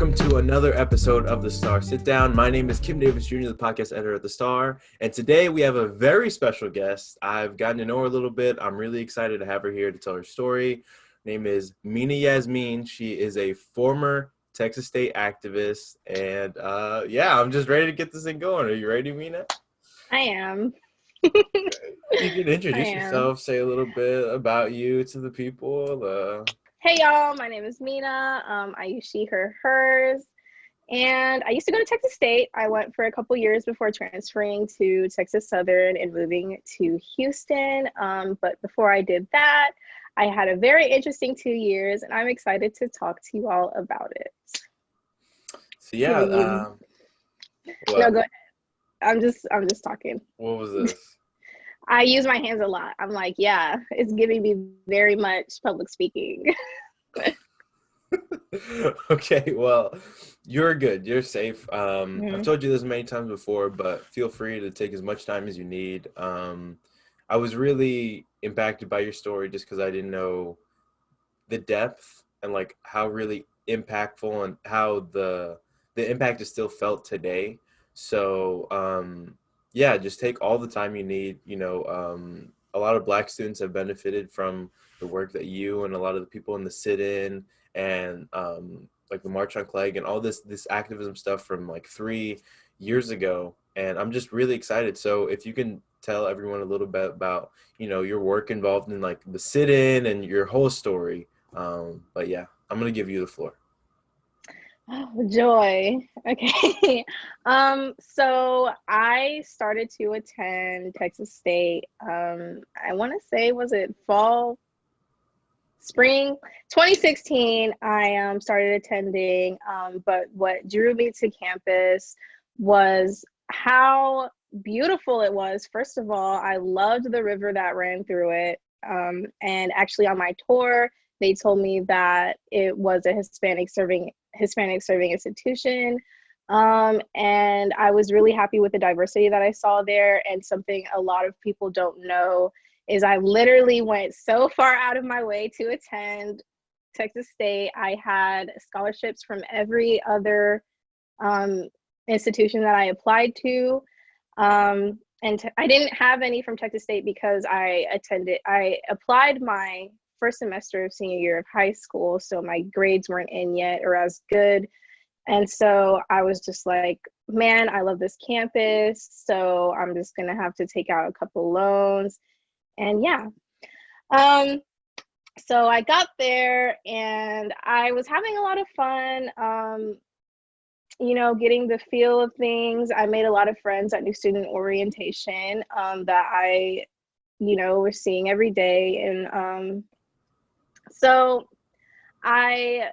welcome to another episode of the Star Sitdown. My name is Kim Davis Jr., the podcast editor at the Star, and today we have a very special guest. I've gotten to know her a little bit. I'm really excited to have her here to tell her story. Her name is Mena Yasmine. She is a former Texas State activist, and I'm just ready to get this thing going. Are you ready, Mena? I am. You can I introduce am. yourself, say a little bit about you to the people. Hey y'all, my name is Mena. I use she, her, hers. And I used to go to Texas State. I went for a couple years before transferring to Texas Southern and moving to Houston. But before I did that, I had a very interesting 2 years, and I'm excited to talk to you all about it. So Giving yeah, you no, what? go ahead. I'm just talking. What was this? I use my hands a lot. I'm like, yeah, it's giving me very much public speaking. Okay, well, you're good. You're safe. I've Mhm. told you this many times before, but feel free to take as much time as you need. I was really impacted by your story just because I didn't know the depth and like how really impactful and how the impact is still felt today. So yeah, just take all the time you need. A lot of Black students have benefited from the work that you and a lot of the people in the sit-in and like the March on Clegg and all this activism stuff from like 3 years ago. And I'm just really excited. So if you can tell everyone a little bit about your work involved in like the sit-in and your whole story. But yeah, I'm gonna give you the floor. Oh, joy. Okay. So I started to attend Texas State. I want to say, was it fall, spring 2016? I started attending. But what drew me to campus was how beautiful it was. First of all, I loved the river that ran through it. And actually, on my tour, they told me that it was a Hispanic serving institution. And I was really happy with the diversity that I saw there. And something a lot of people don't know is I literally went so far out of my way to attend Texas State. I had scholarships from every other um, institution that I applied to. I didn't have any from Texas State because I applied my first semester of senior year of high school, so my grades weren't in yet or as good. And so I was just like, man, I love this campus, so I'm just gonna have to take out a couple loans. And yeah. Um, so I got there and I was having a lot of fun. Getting the feel of things. I made a lot of friends at New Student Orientation that I, was seeing every day. And so I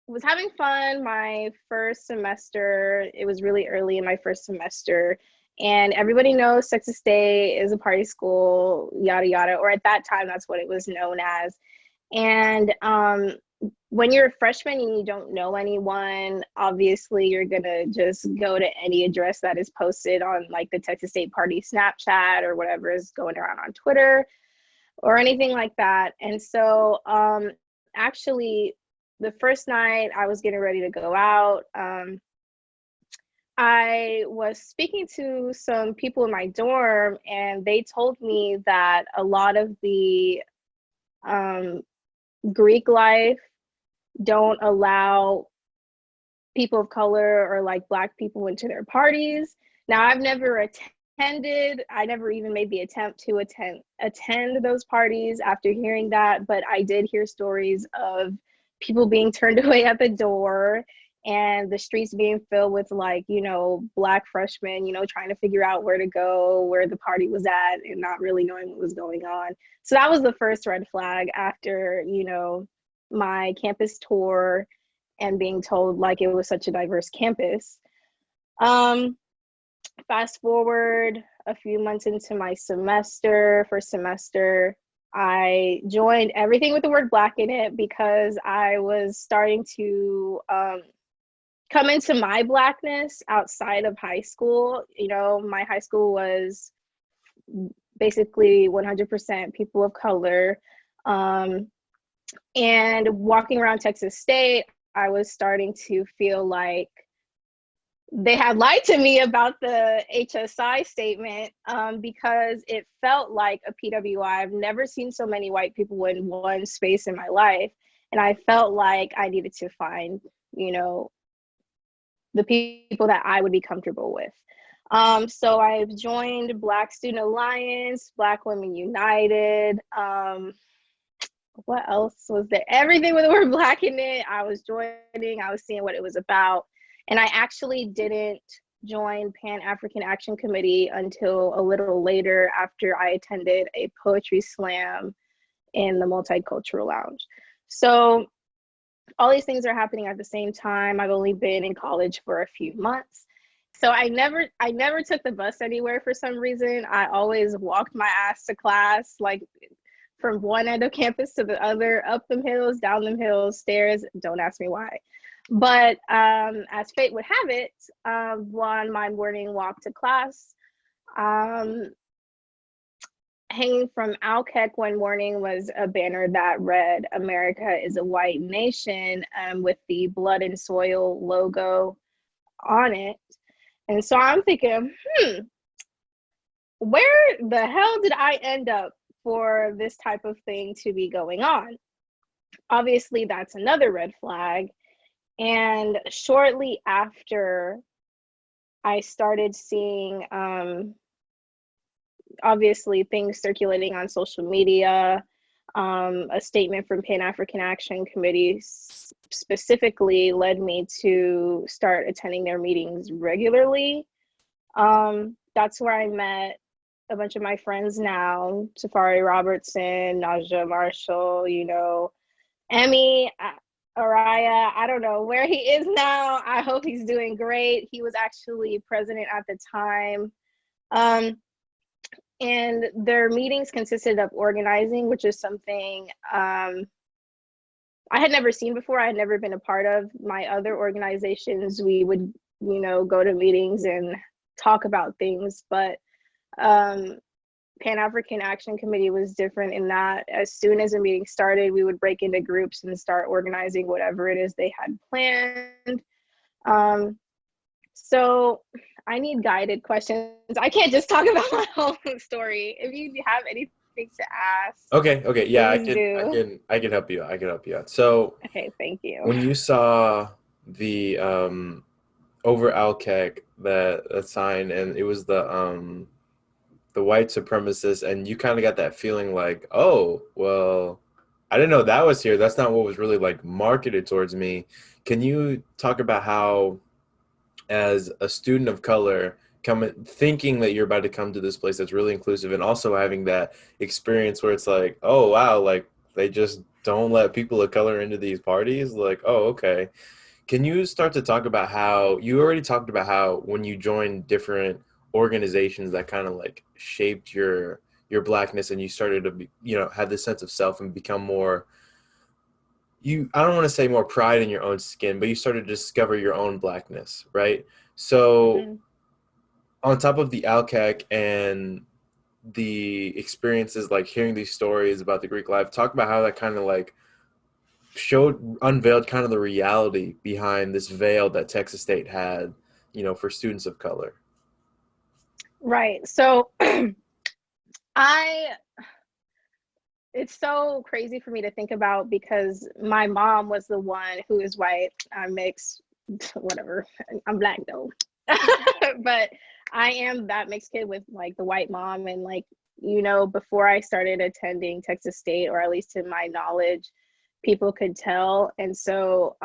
was having fun my first semester. It was really early in my first semester. And everybody knows Texas State is a party school, yada, yada, or at that time, that's what it was known as. And when you're a freshman and you don't know anyone, obviously you're gonna just go to any address that is posted on like the Texas State Party Snapchat or whatever is going around on Twitter or anything like that. And so actually the first night I was getting ready to go out, I was speaking to some people in my dorm and they told me that a lot of the um, Greek life don't allow people of color or like Black people into their parties. Now, I've never attended, I never even made the attempt to attend those parties after hearing that, but I did hear stories of people being turned away at the door and the streets being filled with like, Black freshmen, trying to figure out where to go, where the party was at, and not really knowing what was going on. So that was the first red flag after, my campus tour and being told like it was such a diverse campus. Um, Fast forward a few months into my first semester, I joined everything with the word Black in it because I was starting to come into my Blackness outside of high school. My high school was basically 100% people of color. And walking around Texas State, I was starting to feel like they had lied to me about the HSI statement, because it felt like a PWI. I've never seen so many white people in one space in my life. And I felt like I needed to find, you know, the people that I would be comfortable with. So I've joined Black Student Alliance, Black Women United. What else was there? Everything with the word Black in it. I was joining, I was seeing what it was about. And I actually didn't join Pan African Action Committee until a little later, after I attended a poetry slam in the Multicultural Lounge. So all these things are happening at the same time. I've only been in college for a few months. So I never took the bus anywhere for some reason. I always walked my ass to class, like from one end of campus to the other, up them hills, down them hills, stairs. Don't ask me why. But as fate would have it, on my morning walk to class, um, hanging from Alkek one morning was a banner that read, "America is a white nation," with the blood and soil logo on it. And so I'm thinking, where the hell did I end up for this type of thing to be going on? Obviously, that's another red flag. And shortly after, I started seeing, obviously, things circulating on social media. A statement from Pan African Action Committee specifically led me to start attending their meetings regularly. That's where I met a bunch of my friends now: Safari Robertson, Naja Marshall, Emmy, Araya. I don't know where he is now. I hope he's doing great. He was actually president at the time. And their meetings consisted of organizing, which is something I had never seen before. I had never been a part of. My other organizations, we would, go to meetings and talk about things, but Pan African Action Committee was different in that as soon as a meeting started, we would break into groups and start organizing whatever it is they had planned. So I need guided questions. I can't just talk about my own story. If you have anything to ask, Okay, yeah, please do. I can help you. I can help you out. So Okay, thank you. when you saw the over Alkek that sign, and it was the white supremacist, and you kind of got that feeling like, oh, well, I didn't know that was here. That's not what was really like marketed towards me. Can you talk about how, as a student of color, coming thinking that you're about to come to this place that's really inclusive, and also having that experience where it's like, oh wow, like they just don't let people of color into these parties? Like, oh, okay. Can you start to talk about how you already talked about how when you joined different organizations that kind of like shaped your blackness, and you started to be, have this sense of self and become more, I don't want to say more pride in your own skin, but you started to discover your own blackness, right? So Mhm. on top of the ALCAC and the experiences, like hearing these stories about the Greek life, talk about how that kind of like unveiled kind of the reality behind this veil that Texas State had, for students of color. Right. So I it's so crazy for me to think about because my mom was the one who is white. I'm mixed, whatever. I'm black though. But I am that mixed kid with like the white mom. And like, before I started attending Texas State, or at least to my knowledge, people could tell. And so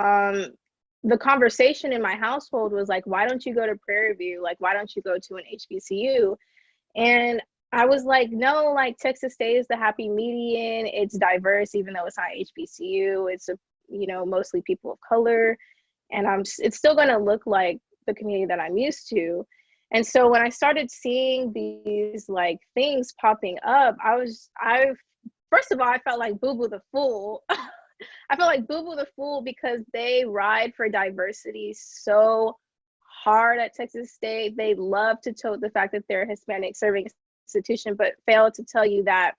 the conversation in my household was like, why don't you go to Prairie View? Like, why don't you go to an HBCU? And I was like, no, like Texas State is the happy median. It's diverse, even though it's not HBCU. It's mostly people of color, and it's still going to look like the community that I'm used to. And so when I started seeing these like things popping up, I first of all, I felt like Boo Boo the Fool. I felt like Boo Boo the Fool because they ride for diversity so hard at Texas State. They love to tote the fact that they're a Hispanic serving institution, but fail to tell you that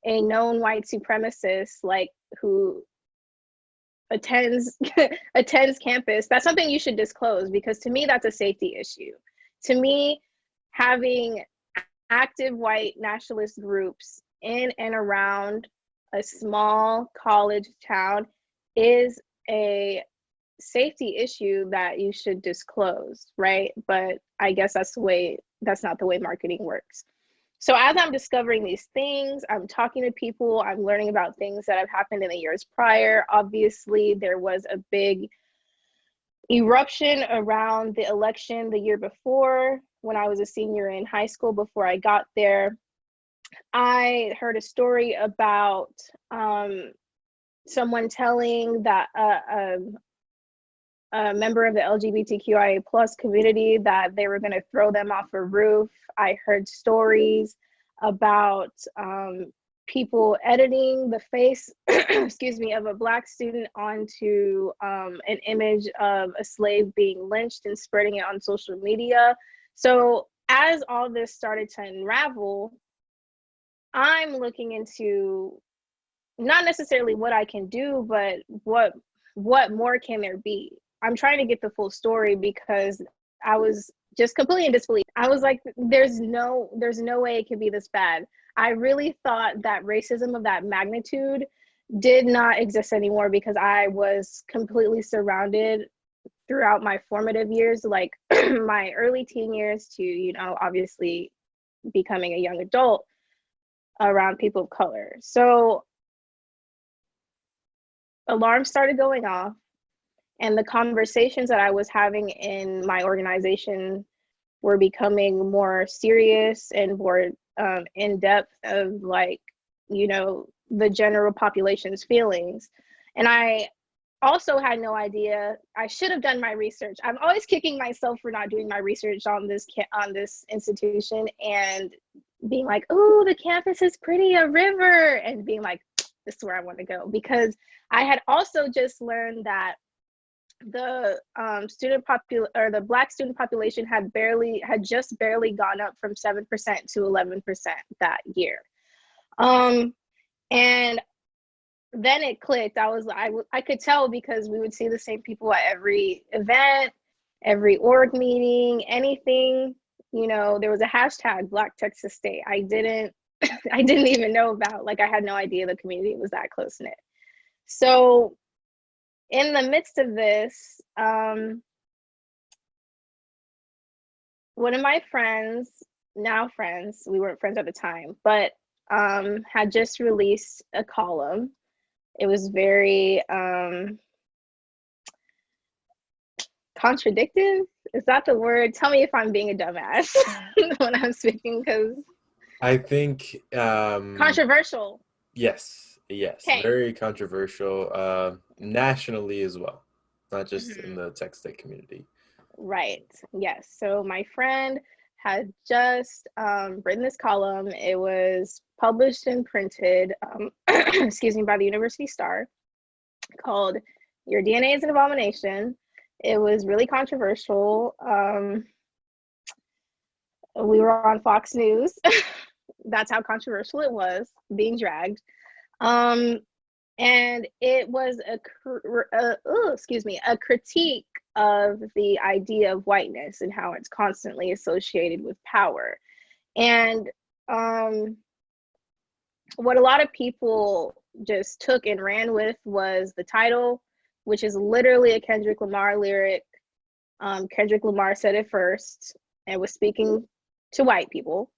a known white supremacist, like who attends attends campus, that's something you should disclose, because to me that's a safety issue. To me, having active white nationalist groups in and around a small college town is a safety issue that you should disclose, right? But I guess that's not the way marketing works. So as I'm discovering these things, I'm talking to people, I'm learning about things that have happened in the years prior. Obviously, there was a big eruption around the election the year before, when I was a senior in high school. Before I got there, I heard a story about someone telling that a member of the LGBTQIA plus community that they were going to throw them off a roof. I heard stories about people editing the face, excuse me, of a Black student onto an image of a slave being lynched and spreading it on social media. So as all this started to unravel, I'm looking into not necessarily what I can do, but what more can there be? I'm trying to get the full story, because I was just completely in disbelief. I was like, there's no way it could be this bad. I really thought that racism of that magnitude did not exist anymore, because I was completely surrounded throughout my formative years, like my early teen years to, obviously becoming a young adult, around people of color. So alarms started going off, and the conversations that I was having in my organization were becoming more serious and more in depth of, like, the general population's feelings. And I also had no idea. I should have done my research. I'm always kicking myself for not doing my research on this institution, and being like, oh, the campus is pretty, a river, and being like, this is where I want to go. Because I had also just learned that the the Black student population had just barely gone up from 7% to 11% that year. And then it clicked. I could tell, because we would see the same people at every event, every org meeting, anything. There was a hashtag Black Texas State. I didn't even know about. Like, I had no idea the community was that close knit. So in the midst of this, one of my friends, now friends, we weren't friends at the time, but had just released a column. It was very contradictive. Is that the word? Tell me if I'm being a dumbass when I'm speaking, because I think controversial. yes, Okay. very controversial, nationally as well, not just in Mm-hmm. the tech state community. Right. Yes. So my friend had just written this column. It was published and printed, excuse me, by the University Star, called "Your DNA is an Abomination." It was really controversial. We were on Fox News. That's how controversial it was, being dragged. And it was a critique of the idea of whiteness and how it's constantly associated with power. And what a lot of people just took and ran with was the title, which is literally a Kendrick Lamar lyric. Kendrick Lamar said it first and was speaking to white people.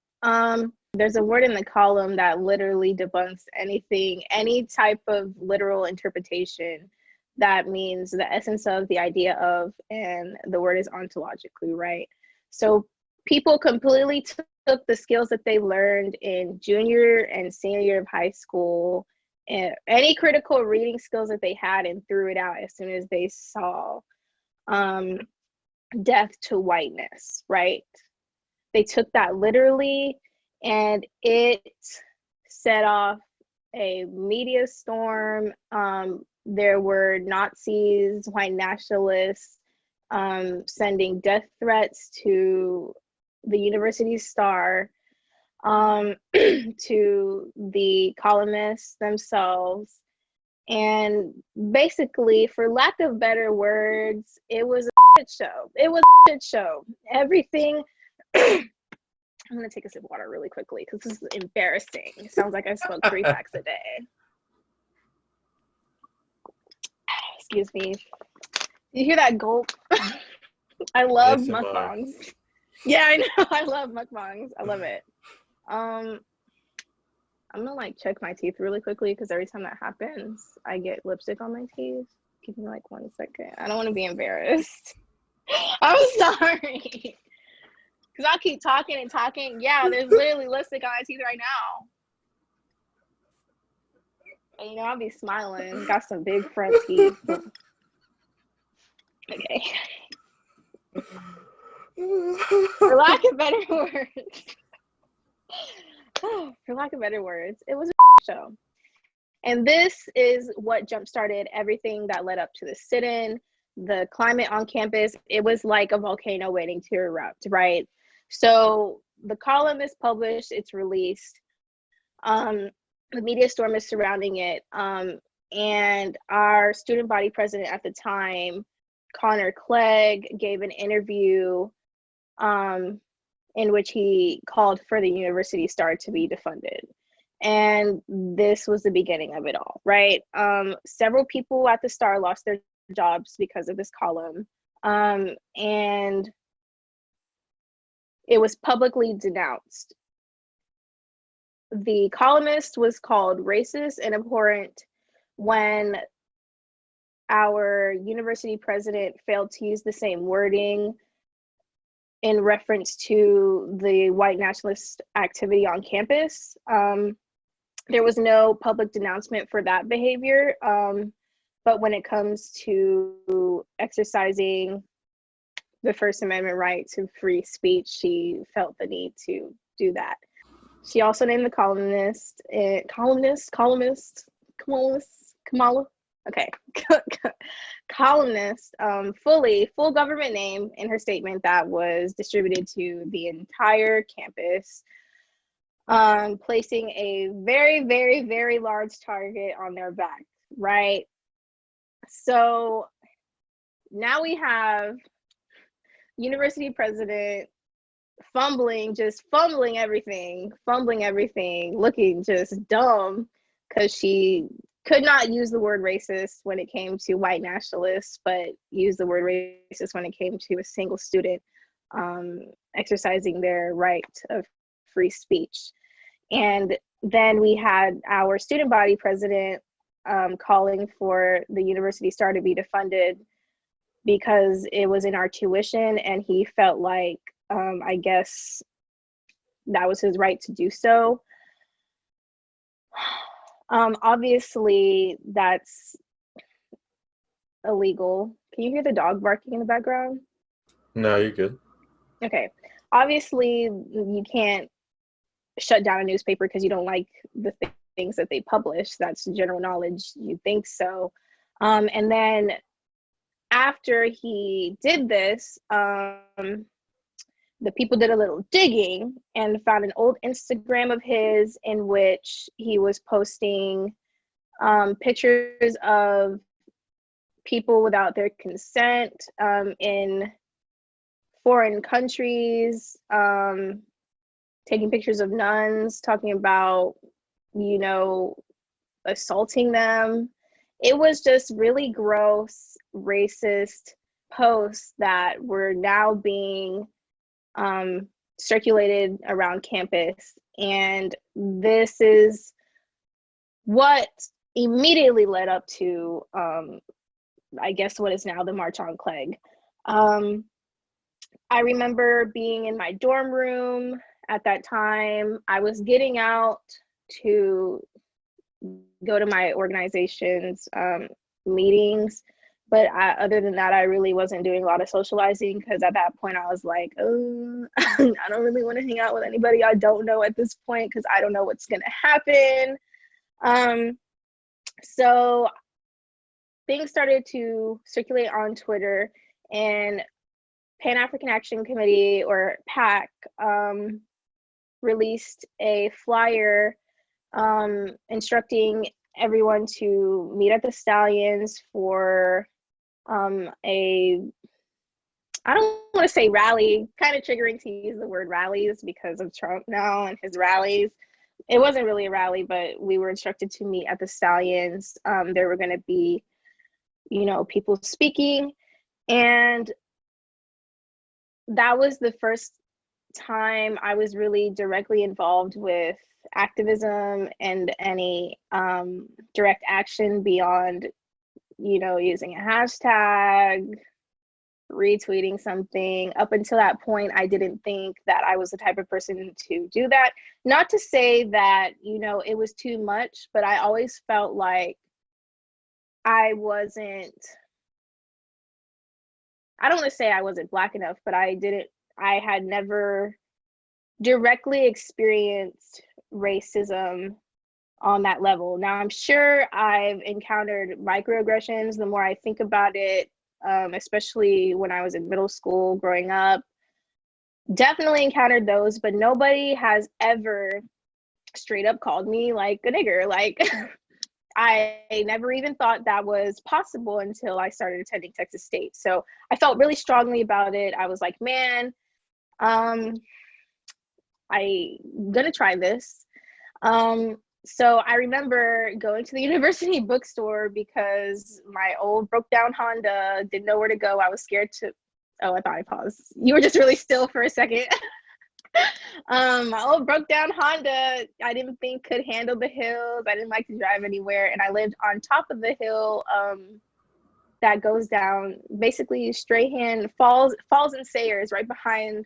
There's a word in the column that literally debunks any type of literal interpretation that means the essence of, the idea of, and the word is ontologically, right? So people completely took the skills that they learned in junior and senior year of high school, and any critical reading skills that they had, and threw it out as soon as they saw death to whiteness, right? They took that literally, and it set off a media storm. There were Nazis, white nationalists, sending death threats to the University Star, to the columnists themselves. And basically, for lack of better words, it was a shit show. It was a shit show. Everything. I'm gonna take a sip of water really quickly because this is embarrassing. It sounds like I smoke 3 packs a day. Excuse me. You hear that gulp? I love ASMR. mukbangs. Yeah, I know. I love mukbangs. I love it. I'm gonna like check my teeth really quickly because every time that happens, I get lipstick on my teeth. Give me like 1 second. I don't want to be embarrassed. I'm sorry. Because I'll keep talking and talking. Yeah, there's literally lipstick on my teeth right now. And you know, I'll be smiling. Got some big front teeth. Okay. For lack of better words. For lack of better words, it was a show. And this is what jump-started everything that led up to the sit-in, the climate on campus. It was like a volcano waiting to erupt, right? So the column is published, it's released. The media storm is surrounding it. And our student body president at the time, Clegg, gave an interview in which he called for the University Star to be defunded. And this was the beginning of it all, right? Several people at the Star lost their jobs because of this column. And it was publicly denounced. The columnist was called racist and abhorrent when our university president failed to use the same wording in reference to the white nationalist activity on campus. There was no public denouncement for that behavior. But when it comes to exercising the First Amendment right to free speech, she felt the need to do that. She also named the columnist, full government name in her statement that was distributed to the entire campus, placing a very, very, very large target on their back, right? So now we have university president fumbling everything, looking just dumb because she could not use the word racist when it came to white nationalists, but used the word racist when it came to a single student exercising their right of free speech. And then we had our student body president calling for the University Star to be defunded because it was in our tuition, and he felt like, I guess, that was his right to do so. Obviously, that's illegal. Can you hear the dog barking in the background? No, you're good. Okay. Obviously, you can't shut down a newspaper because you don't like the things that they publish. That's general knowledge. You think so. And then after he did this, the people did a little digging and found an old Instagram of his in which he was posting pictures of people without their consent in foreign countries, taking pictures of nuns, talking about, assaulting them. It was just really gross, racist posts that were now being circulated around campus. And this is what immediately led up to, I guess, what is now the March on Clegg. I remember being in my dorm room at that time. I was getting out to go to my organization's meetings, but other than that, I really wasn't doing a lot of socializing because at that point I was like, oh, I don't really want to hang out with anybody I don't know at this point because I don't know what's going to happen. So things started to circulate on Twitter, and Pan-African Action Committee, or PAC, released a flyer instructing everyone to meet at the Stallions for a, I don't want to say rally, kind of triggering to use the word rallies because of Trump now and his rallies. It wasn't really a rally, but we were instructed to meet at the Stallions. There were going to be, people speaking. And that was the first time I was really directly involved with activism and any direct action beyond, using a hashtag, retweeting something. Up until that point, I didn't think that I was the type of person to do that. Not to say that, it was too much, but I always felt like I don't want to say I wasn't Black enough, but I had never directly experienced racism on that level. Now, I'm sure I've encountered microaggressions the more I think about it, especially when I was in middle school growing up. Definitely encountered those, but nobody has ever straight up called me like a nigger. Like, I never even thought that was possible until I started attending Texas State. So I felt really strongly about it. I was like, man, I'm gonna try this. So I remember going to the university bookstore because my old broke down Honda didn't know where to go. I was scared to, oh, I thought I paused. You were just really still for a second. My old broke down Honda, I didn't think could handle the hills. I didn't like to drive anywhere. And I lived on top of the hill that goes down basically Strahan Falls and Sayers right behind.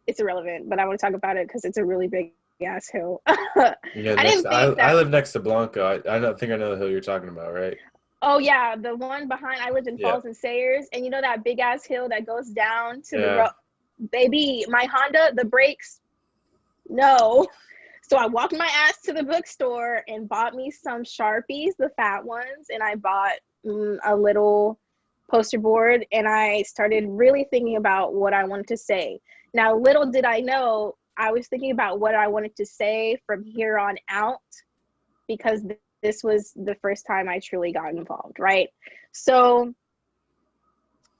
It's irrelevant, but I want to talk about it because it's a really big ass hill. I Yeah, didn't think I that. live next to Blanca. I don't think I know the hill you're talking about, right? Oh yeah, the one behind. I lived in Yeah. Falls and Sayers, and you know that big ass hill that goes down to the Yeah. road. Baby, my Honda, the brakes, no. So I walked my ass to the bookstore and bought me some Sharpies, the fat ones, and I bought a little poster board, and I started really thinking about what I wanted to say. Now, little did I know, I was thinking about what I wanted to say from here on out because this was the first time I truly got involved, right? So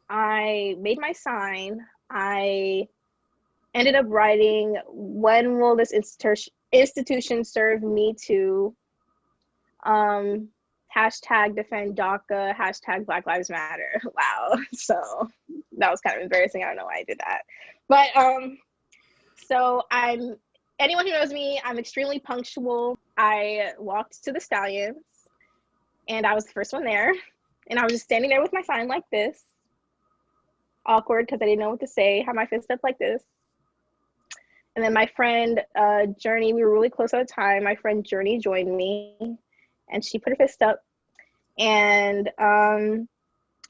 I made my sign. I ended up writing, when will this institution serve me to, hashtag defend DACA, hashtag Black Lives Matter. Wow. So that was kind of embarrassing. I don't know why I did that. But so anyone who knows me, I'm extremely punctual. I walked to the Stallions and I was the first one there. And I was just standing there with my sign like this. Awkward because I didn't know what to say, had my fist up like this. And then my friend Journey, we were really close at the time. My friend Journey joined me and she put her fist up. And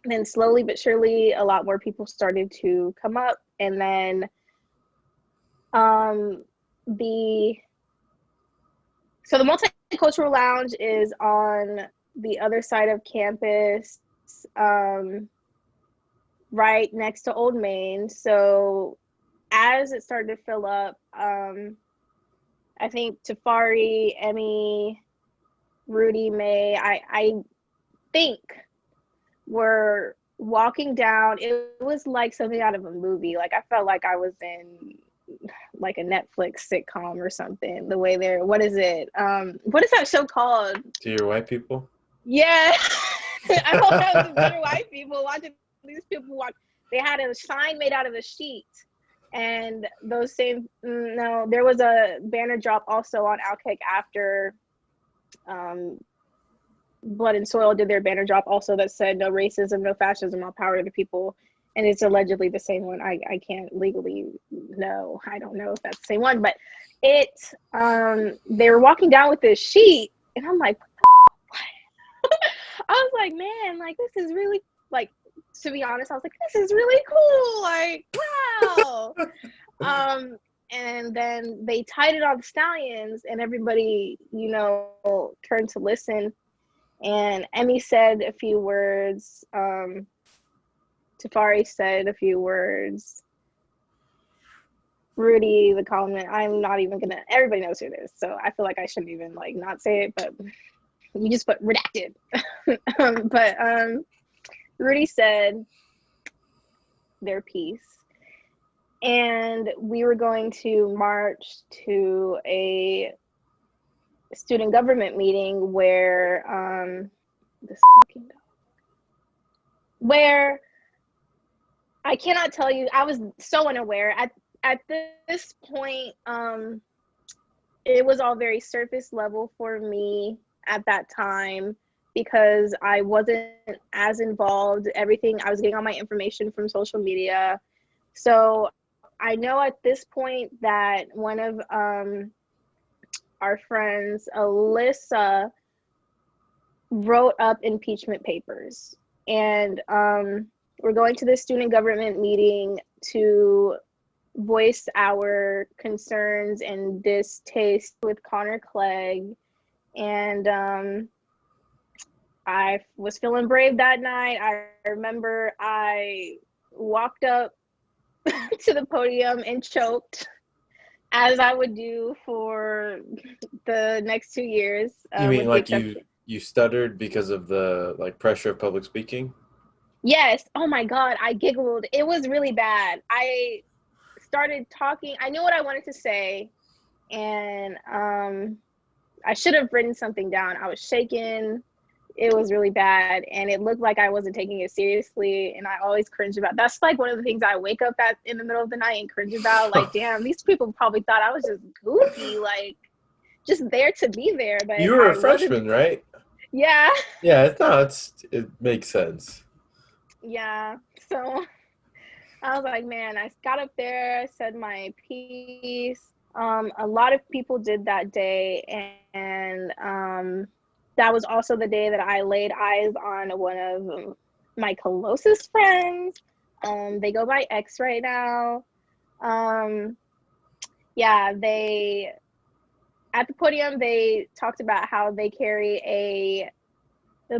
then slowly but surely, a lot more people started to come up. And then the Multicultural Lounge is on the other side of campus, right next to Old Main. So as it started to fill up, I think Tafari, Emmy, Rudy, May, I think were walking down. It was like something out of a movie. Like I felt like I was in like a Netflix sitcom or something. The way they're, what is it? What is that show called? To your white people? Yeah. I hope that was Dear White People, watching these people walk. They had a sign made out of a sheet. And those same, no, there was a banner drop also on Outkick after Blood and Soil did their banner drop also that said no racism, no fascism, all power to the people. And it's allegedly the same one. I can't legally know. I don't know if that's the same one, but they were walking down with this sheet and I'm like, I was like, man, like this is really, like, to be honest, I was like, this is really cool. Like, wow. And then they tied it on the Stallions and everybody, turned to listen. And Emmy said a few words. Tafari said a few words. Rudy, the columnist, I'm not even gonna, everybody knows who it is. So I feel like I shouldn't even like not say it, but You just put redacted. But Rudy said their piece, and we were going to march to a student government meeting where this fucking dog, where I cannot tell you, I was so unaware at this point. It was all very surface level for me at that time because I wasn't as involved. Everything, I was getting all my information from social media. So I know at this point that one of our friends, Alyssa, wrote up impeachment papers. And we're going to the student government meeting to voice our concerns and distaste with Connor Clegg. And I was feeling brave that night. I remember I walked up to the podium and choked, as I would do for the next 2 years You mean with the like exception. you stuttered because of the like pressure of public speaking? Yes. Oh my God. I giggled. It was really bad. I started talking. I knew what I wanted to say, and I should have written something down. I was shaking. It was really bad, and it looked like I wasn't taking it seriously. And I always cringe about. That's like one of the things I wake up at in the middle of the night and cringe about. Like, damn, these people probably thought I was just goofy, like just there to be there, but You were a I wasn't. freshman, right? Yeah, Yeah, it makes sense. yeah. So I was like, man, I got up there, said my piece. A lot of people did that day, and that was also the day that I laid eyes on one of my closest friends. They go by X right now. Um, yeah, they at the podium they talked about how they carry a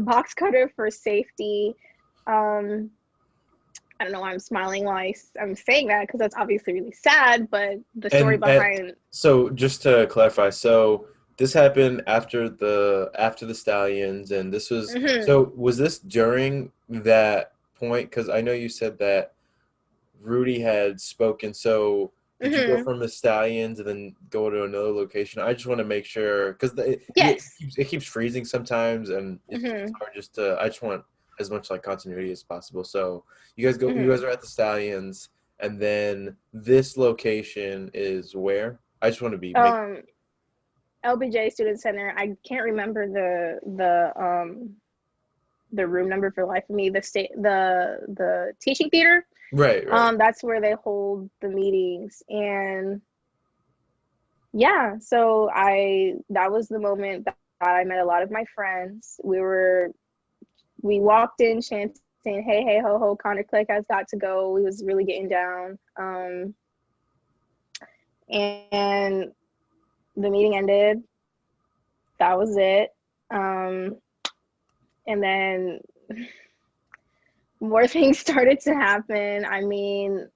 box cutter for safety. I don't know why I'm smiling while I'm saying that because that's obviously really sad, but the story And behind. so just to clarify, so this happened after the Stallions, and this was Mm-hmm, so was this during that point? Because I know you said that Rudy had spoken. So did you go mm-hmm. from the Stallions and then go to another location? I just want to make sure because Yes. it keeps freezing sometimes, and it's Mm-hmm, hard just to. I just want as much like continuity as possible. So you mm-hmm. guys are at the Stallions, and then this location is where? I just want to be make. um LBJ Student Center. I can't remember the room number for the life of me. The teaching theater. Right, right. That's where they hold the meetings. And yeah, so I that was the moment that I met a lot of my friends. We walked in chanting, hey, hey, ho, ho, Connor Clegg has got to go. We was really getting down. And the meeting ended. That was it. And then more things started to happen. I mean,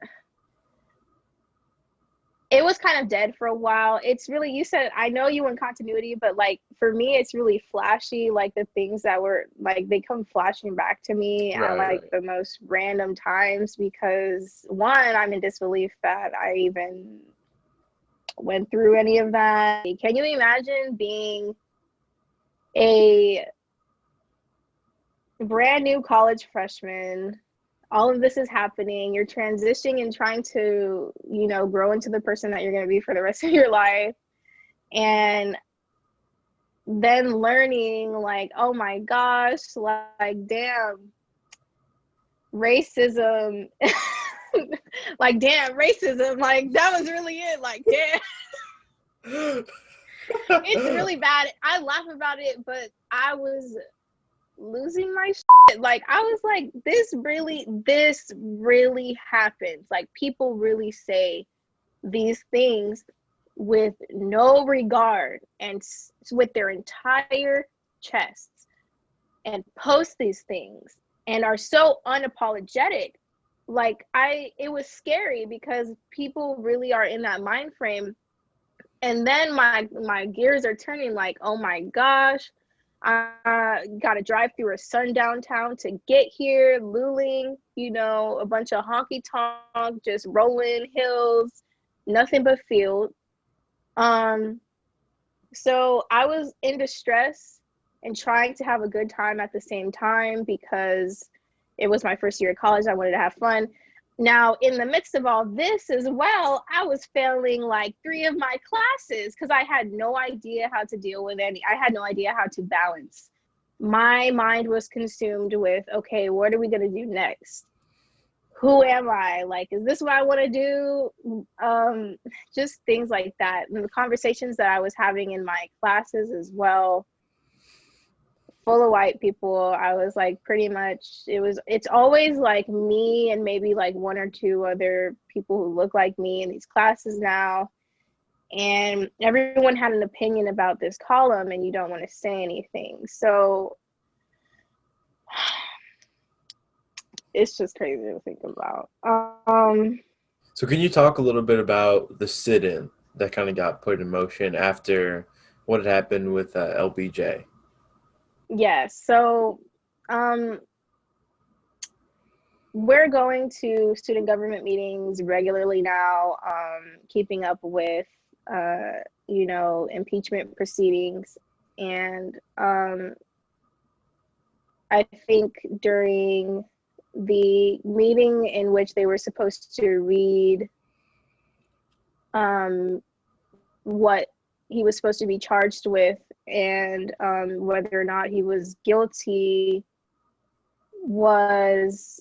it was kind of dead for a while. It's really, you said, I know you in continuity, but like for me, it's really flashy. Like the things that were like, they come flashing back to me at Right, like right. the most random times because one, I'm in disbelief that I even went through any of that. Can you imagine being a brand new college freshman? All of this is happening. You're transitioning and trying to, grow into the person that you're going to be for the rest of your life. And then learning, like, oh my gosh, like, damn, racism. Like, damn, racism. Like, that was really it. Like, damn. It's really bad. I laugh about it, but I was losing my shit. Like I was like, this really happens. Like people really say these things with no regard and with their entire chests and post these things and are so unapologetic. Like it was scary because people really are in that mind frame. And then my gears are turning like, oh my gosh, I got to drive through a sundown town to get here, Luling, a bunch of honky tonk, just rolling hills, nothing but field. So I was in distress and trying to have a good time at the same time because it was my first year of college. I wanted to have fun. Now, in the midst of all this as well, I was failing like 3 of my classes because I had no idea how to deal with I had no idea how to balance. My mind was consumed with, okay, what are we going to do next? Who am I? Like, is this what I want to do? Just things like that. And the conversations that I was having in my classes as well, full of white people, I was like, pretty much, it's always like me and maybe like 1 or 2 other people who look like me in these classes now. And everyone had an opinion about this column and you don't want to say anything. So it's just crazy to think about. So can you talk a little bit about the sit-in that kind of got put in motion after what had happened with LBJ? Yes. So we're going to student government meetings regularly now, keeping up with, impeachment proceedings. And I think during the meeting in which they were supposed to read what he was supposed to be charged with and whether or not he was guilty was,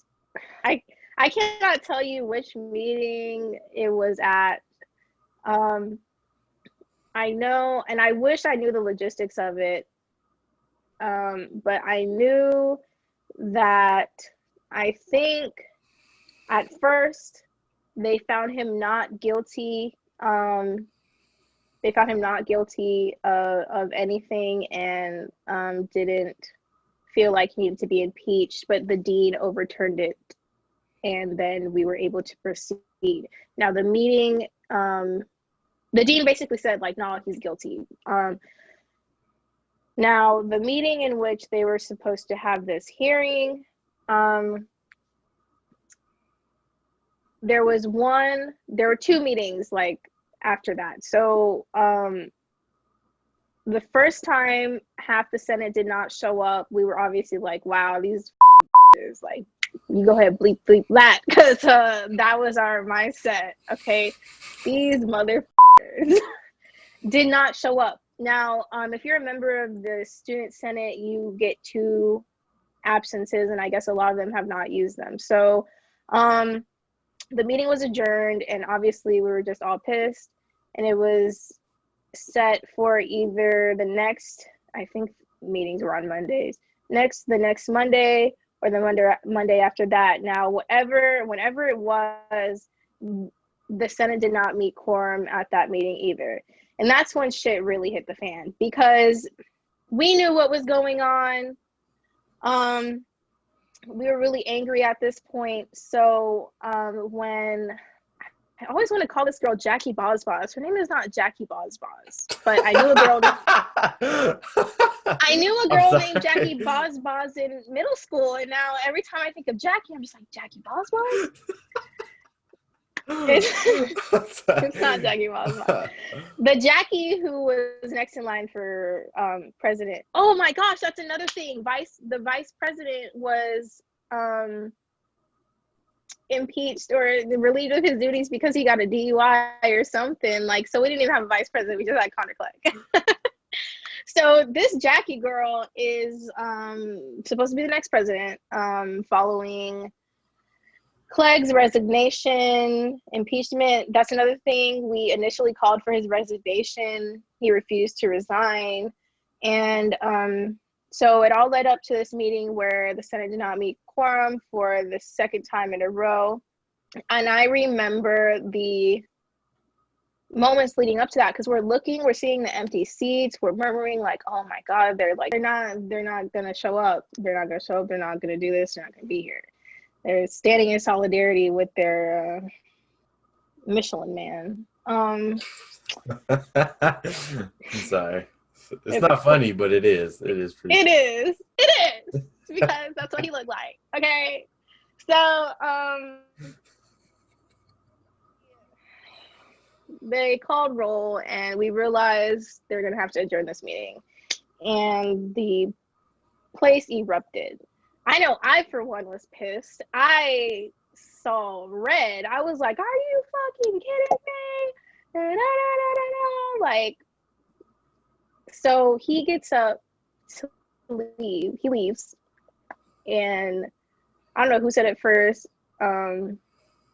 I cannot tell you which meeting it was at. I know, and I wish I knew the logistics of it, but I knew that I think at first they found him not guilty. They found him not guilty of anything and didn't feel like he needed to be impeached, but the dean overturned it and then we were able to proceed. Now the meeting, the dean basically said like, no, he's guilty. Now the meeting in which they were supposed to have this hearing, there were 2 meetings like after that. So the first time half the Senate did not show up, we were obviously like, wow, these is like, you go ahead, bleep that, because that was our mindset. Okay, these motherfuckers did not show up. Now, if you're a member of the student senate, you get 2 absences, and I guess a lot of them have not used them. So the meeting was adjourned, and obviously we were just all pissed, and it was set for either the next, I think meetings were on Mondays, the next Monday or the Monday after that. Now, whenever it was, the Senate did not meet quorum at that meeting either. And that's when shit really hit the fan because we knew what was going on. We were really angry at this point. So when I always want to call this girl Jackie Bozbaz. Her name is not Jackie Bozbaz, but I knew a girl. I knew a girl named Jackie Bozbaz in middle school, and now every time I think of Jackie, I'm just like, Jackie Bozbaz? It's not Jackie Bozbaz. The Jackie who was next in line for president. Oh my gosh, that's another thing. The vice president was impeached or relieved of his duties because he got a DUI or something. Like, so we didn't even have a vice president. We just had Connor Clegg. So this Jackie girl is supposed to be the next president, following Clegg's resignation, impeachment. That's another thing. We initially called for his resignation. He refused to resign. And so it all led up to this meeting where the Senate did not meet quorum for the second time in a row. And I remember the moments leading up to that because we're seeing the empty seats. We're murmuring like, oh my God, they're not gonna show up. They're not gonna show up. They're not gonna do this. They're not gonna be here. They're standing in solidarity with their Michelin man. I'm sorry. It's not funny, but it is. It is pretty. It is. It is. Because that's what he looked like. Okay. So, they called roll and we realized they're going to have to adjourn this meeting. And the place erupted. I know I, for one, was pissed. I saw red. I was like, are you fucking kidding me? Da, da, da, da, da. Like, so he gets up to leave. He leaves. And I don't know who said it first.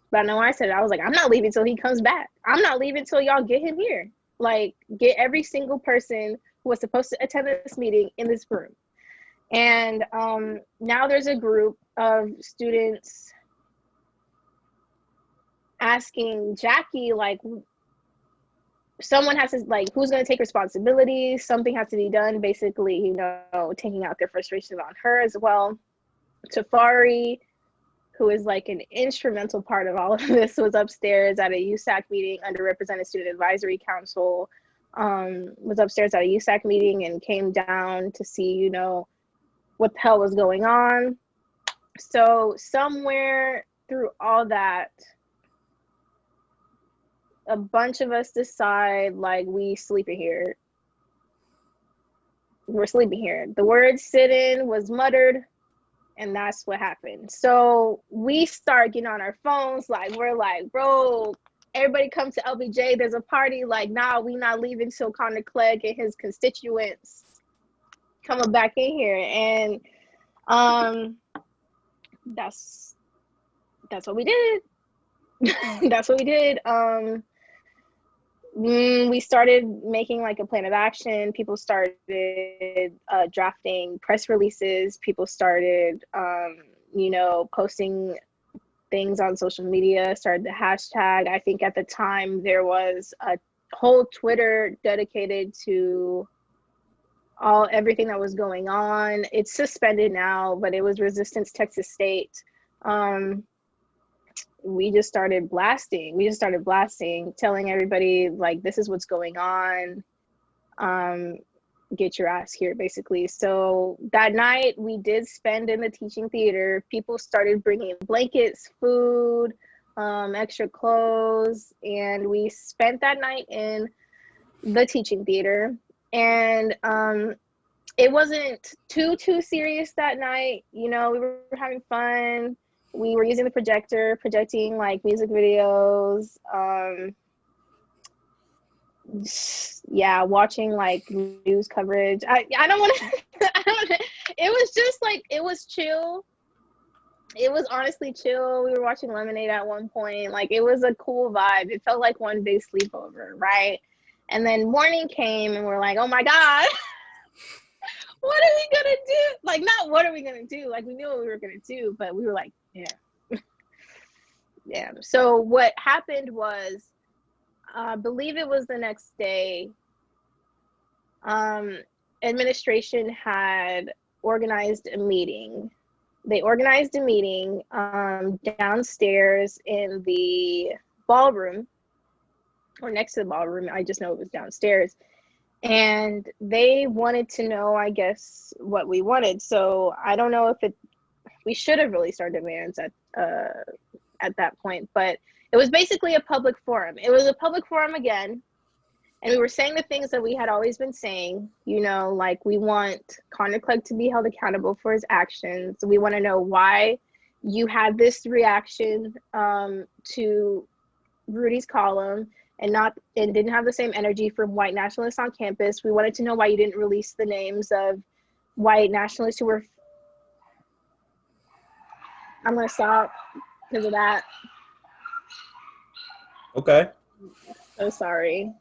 But I know I said it. I was like, I'm not leaving until he comes back. I'm not leaving until y'all get him here. Like, get every single person who was supposed to attend this meeting in this room. And now there's a group of students asking Jackie, like, someone has to, like, who's going to take responsibility? Something has to be done, basically, you know, taking out their frustrations on her as well. Tafari, who is like an instrumental part of all of this, was upstairs at a USAC meeting, Underrepresented Student Advisory Council, was upstairs at a USAC meeting and came down to see, you know, what the hell was going on. So somewhere through all that, a bunch of us decide, like, we're sleeping here. The word sit-in was muttered, and that's what happened. So we start getting on our phones, like, we're like, bro, everybody come to LBJ, there's a party. Like, nah, we not leaving till Connor Clegg and his constituents coming back in here. And that's what we did. That's what we did. We started making like a plan of action. People started drafting press releases. People started, you know, posting things on social media, started the hashtag. I think at the time there was a whole Twitter dedicated to everything that was going on. It's suspended now, but it was Resistance Texas State. We just started blasting, telling everybody, like, this is what's going on. Get your ass here, basically. So that night we did spend in the teaching theater. People started bringing blankets, food, extra clothes, and we spent that night in the teaching theater. And it wasn't too serious that night. You know, we were having fun. We were using the projector, projecting like music videos. Yeah, watching like news coverage. I don't want to. It was just like, it was chill. It was honestly chill. We were watching Lemonade at one point. Like, it was a cool vibe. It felt like one big sleepover, right? And then morning came, and we're like, oh my god. What are we gonna do? Like, not what are we gonna do? Like, we knew what we were gonna do, but we were like, yeah. Yeah. So what happened was, I believe it was the next day, administration had organized a meeting. They organized a meeting downstairs in the ballroom, or next to the ballroom. I just know it was downstairs. And they wanted to know, I guess, what we wanted. So I don't know if we should have really started demands at that point, but it was basically a public forum. It was a public forum again, and we were saying the things that we had always been saying, you know, like, we want Connor Clegg to be held accountable for his actions. We want to know why you had this reaction to Rudy's column and didn't have the same energy from white nationalists on campus. We wanted to know why you didn't release the names of white nationalists who were. I'm gonna stop because of that. Okay. So sorry.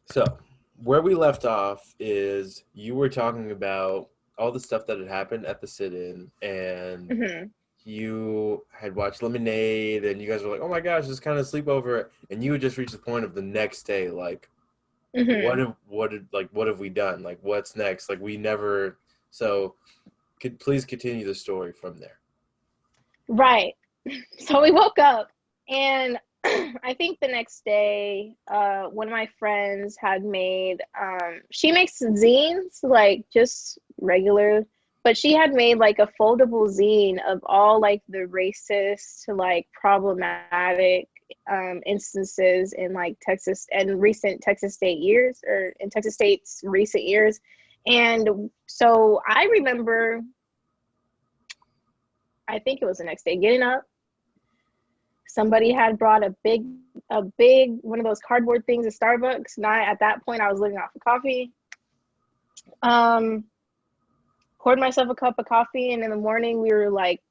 So where we left off is you were talking about all the stuff that had happened at the sit-in, and you had watched Lemonade, and you guys were like, oh my gosh, this kind of sleepover, and you had just reached the point of the next day, like, what have we done? Like, what's next? Like, we never. So please continue the story from there. Right. So we woke up, and I think the next day, one of my friends had made, she makes zines, like just regular, but she had made like a foldable zine of all like the racist to like problematic instances in like Texas and recent Texas State years, or in Texas State's recent years. And so I remember, I think it was the next day, getting up. Somebody had brought a big one of those cardboard things at Starbucks. And at that point, I was living off of coffee. Um, Poured myself a cup of coffee, and in the morning we were like,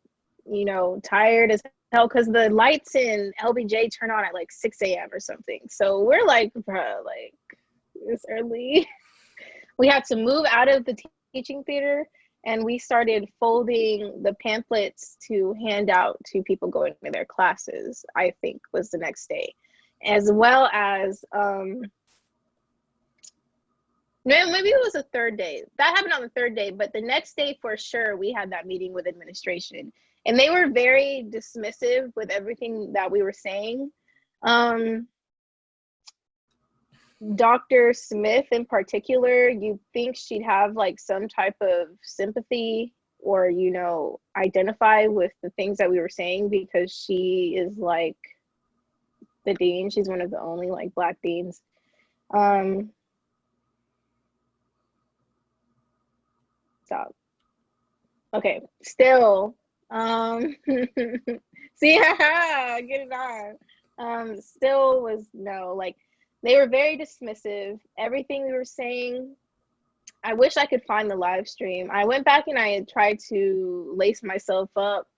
tired as hell because the lights in LBJ turn on at like 6 a.m. or something. So we're like, bro, like it's early. We had to move out of the teaching theater, and we started folding the pamphlets to hand out to people going to their classes, I think was the next day. As well as, maybe it was the third day. That happened on the third day, but the next day for sure, we had that meeting with administration. And they were very dismissive with everything that we were saying. Dr. Smith in particular, you'd think she'd have like some type of sympathy or, identify with the things that we were saying, because she is like the dean. She's one of the only like Black deans. Stop. Okay, still. See, get it on. Still was no, like they were very dismissive. Everything we were saying, I wish I could find the live stream. I went back and I tried to lace myself up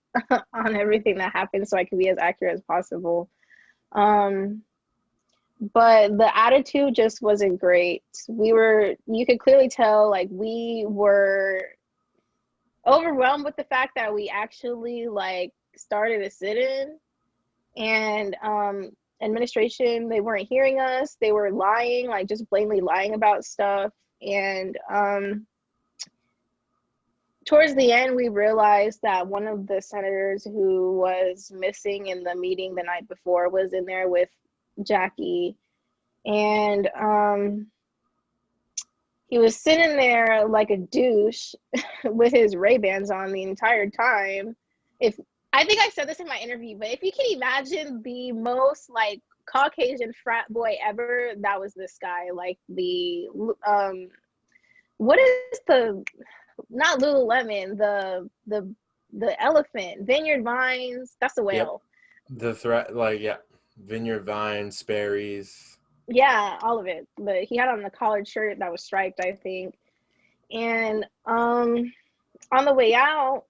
on everything that happened so I could be as accurate as possible. But the attitude just wasn't great. You could clearly tell, like, we were overwhelmed with the fact that we actually like started a sit-in, and administration, they weren't hearing us. They were lying, like just blatantly lying about stuff. And towards the end, we realized that one of the senators who was missing in the meeting the night before was in there with Jackie. And he was sitting there like a douche with his Ray-Bans on the entire time. I think I said this in my interview, but if you can imagine the most like Caucasian frat boy ever, that was this guy. Like the what is the, not Lululemon, the elephant, Vineyard Vines, that's a whale. Yep. The threat, like, yeah, Vineyard Vines, Sperry's. Yeah, all of it. But he had on the collared shirt that was striped, I think. And on the way out,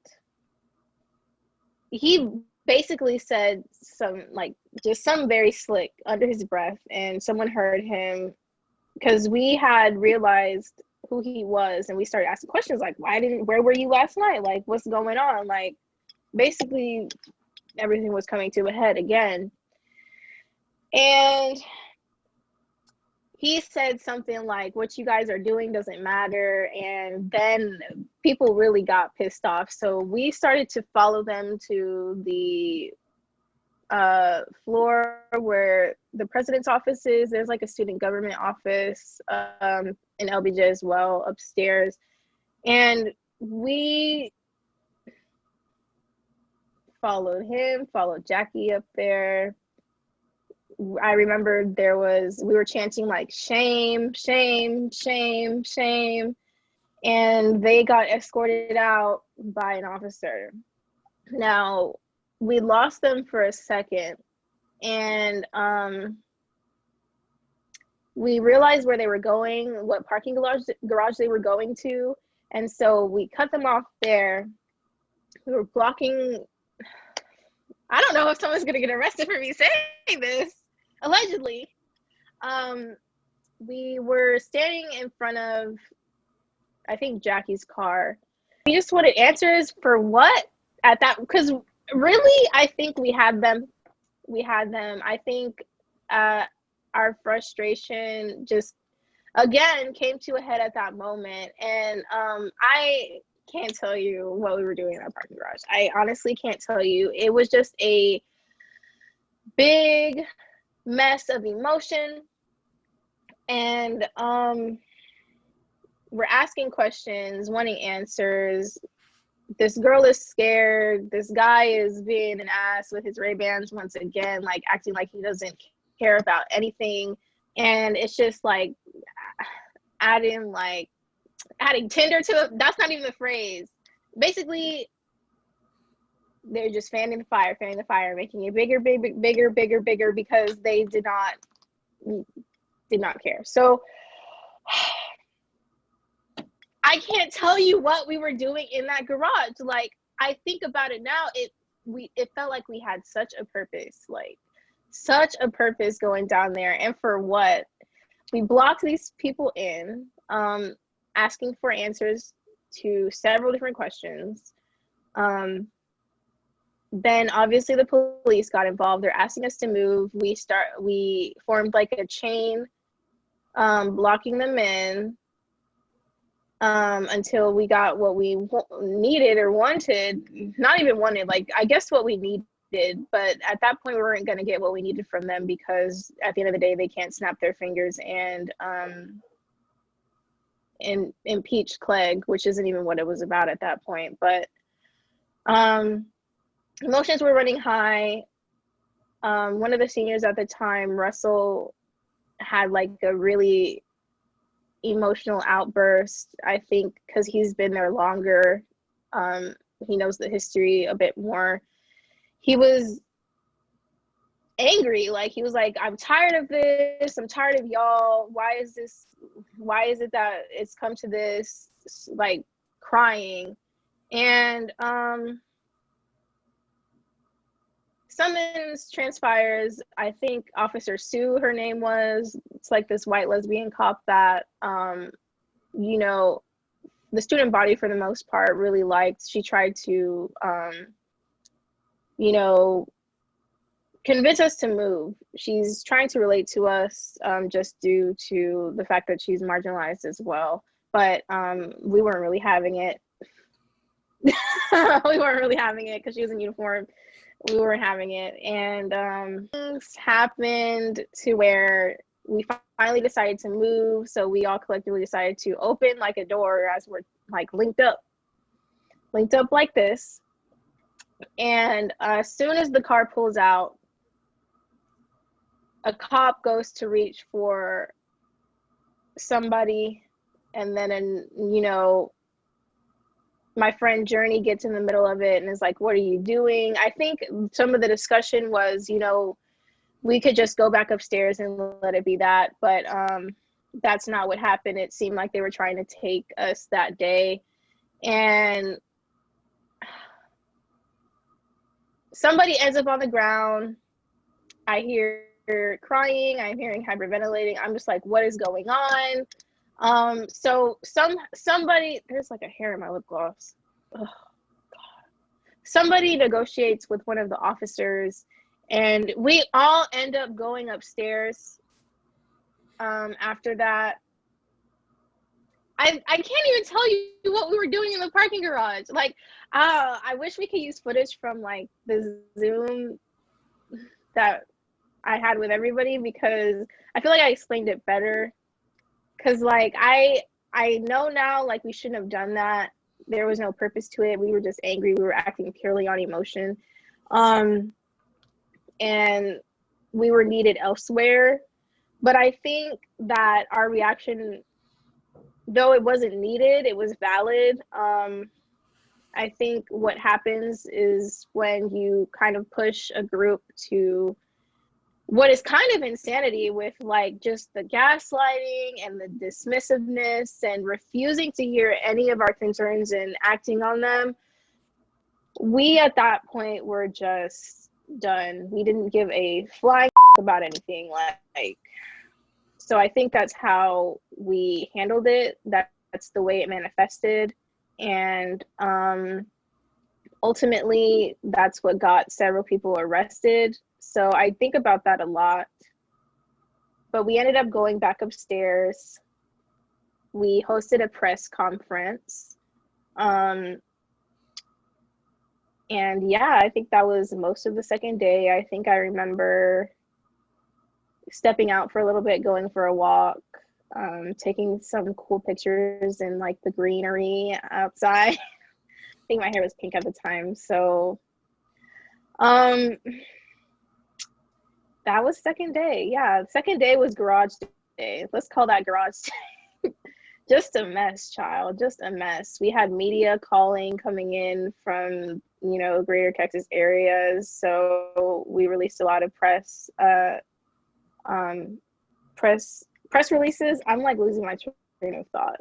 he basically said some like just some very slick under his breath, and someone heard him because we had realized who he was, and we started asking questions like, where were you last night? Like, what's going on? Like, basically everything was coming to a head again. And he said something like, what you guys are doing doesn't matter. And then people really got pissed off. So we started to follow them to the floor where the president's office is. There's like a student government office in LBJ as well, upstairs. And we followed Jackie up there. I remember we were chanting like shame, shame, shame, shame, and they got escorted out by an officer. Now, we lost them for a second, and we realized where they were going, what parking garage they were going to, and so we cut them off there. We were blocking. I don't know if someone's gonna get arrested for me saying this. Allegedly, we were standing in front of, I think, Jackie's car. We just wanted answers for what at that, because really, I think we had them. I think our frustration just again came to a head at that moment, and I can't tell you what we were doing in that parking garage. I honestly can't tell you. It was just big mess of emotion. And we're asking questions, wanting answers. This girl is scared. This guy is being an ass with his Ray-Bans once again, like acting like he doesn't care about anything. And it's just like adding Tinder to it. That's not even the phrase. Basically, they're just fanning the fire, making it bigger, bigger, bigger, bigger, bigger, because they did not care. So I can't tell you what we were doing in that garage. Like, I think about it now, it felt like we had such a purpose, like such a purpose going down there. And for what? We blocked these people in, asking for answers to several different questions. Then obviously the police got involved. They're asking us to move. We formed like a chain, blocking them in, until we got what we needed or wanted. Not even wanted, like, I guess what we needed, but at that point we weren't going to get what we needed from them, because at the end of the day they can't snap their fingers and impeach Clegg, which isn't even what it was about at that point. But emotions were running high. One of the seniors at the time, Russell, had like a really emotional outburst, I think, because he's been there longer. He knows the history a bit more. He was angry. Like, he was like, I'm tired of this. I'm tired of y'all. Why is it that it's come to this? Like, crying. And summons transpires. I think Officer Sue, her name was. It's like this white lesbian cop that, you know, the student body for the most part really liked. She tried to, you know, convince us to move. She's trying to relate to us, just due to the fact that she's marginalized as well. But we weren't really having it. We weren't really having it because she was in uniform. We weren't having it. And things happened to where we finally decided to move. So we all collectively decided to open like a door as we're like linked up like this. And as soon as the car pulls out, a cop goes to reach for somebody, and then, you know, my friend Journey gets in the middle of it and is like, what are you doing? I think some of the discussion was, you know, we could just go back upstairs and let it be that. But that's not what happened. It seemed like they were trying to take us that day. And somebody ends up on the ground. I hear crying. I'm hearing hyperventilating. I'm just like, what is going on? So somebody, there's like a hair in my lip gloss. Oh, God. Somebody negotiates with one of the officers, and we all end up going upstairs. After that, I can't even tell you what we were doing in the parking garage. Like, I wish we could use footage from like the Zoom that I had with everybody, because I feel like I explained it better. Because like I know now, like, we shouldn't have done that. There was no purpose to it. We were just angry. We were acting purely on emotion, and we were needed elsewhere. But I think that our reaction, though it wasn't needed, it was valid. I think what happens is when you kind of push a group to what is kind of insanity, with like just the gaslighting and the dismissiveness and refusing to hear any of our concerns and acting on them, we at that point were just done. We didn't give a flying about anything. Like, so I think that's how we handled it. That's the way it manifested. And ultimately, that's what got several people arrested. So I think about that a lot. But we ended up going back upstairs. We hosted a press conference. And yeah, I think that was most of the second day. I think I remember stepping out for a little bit, going for a walk, taking some cool pictures in like the greenery outside. I think my hair was pink at the time. So um that was second day. Yeah, second day was garage day. Let's call that garage day. Just a mess, child. Just a mess. We had media calling coming in from, greater Texas areas. So we released a lot of um, press releases. I'm like losing my train of thought.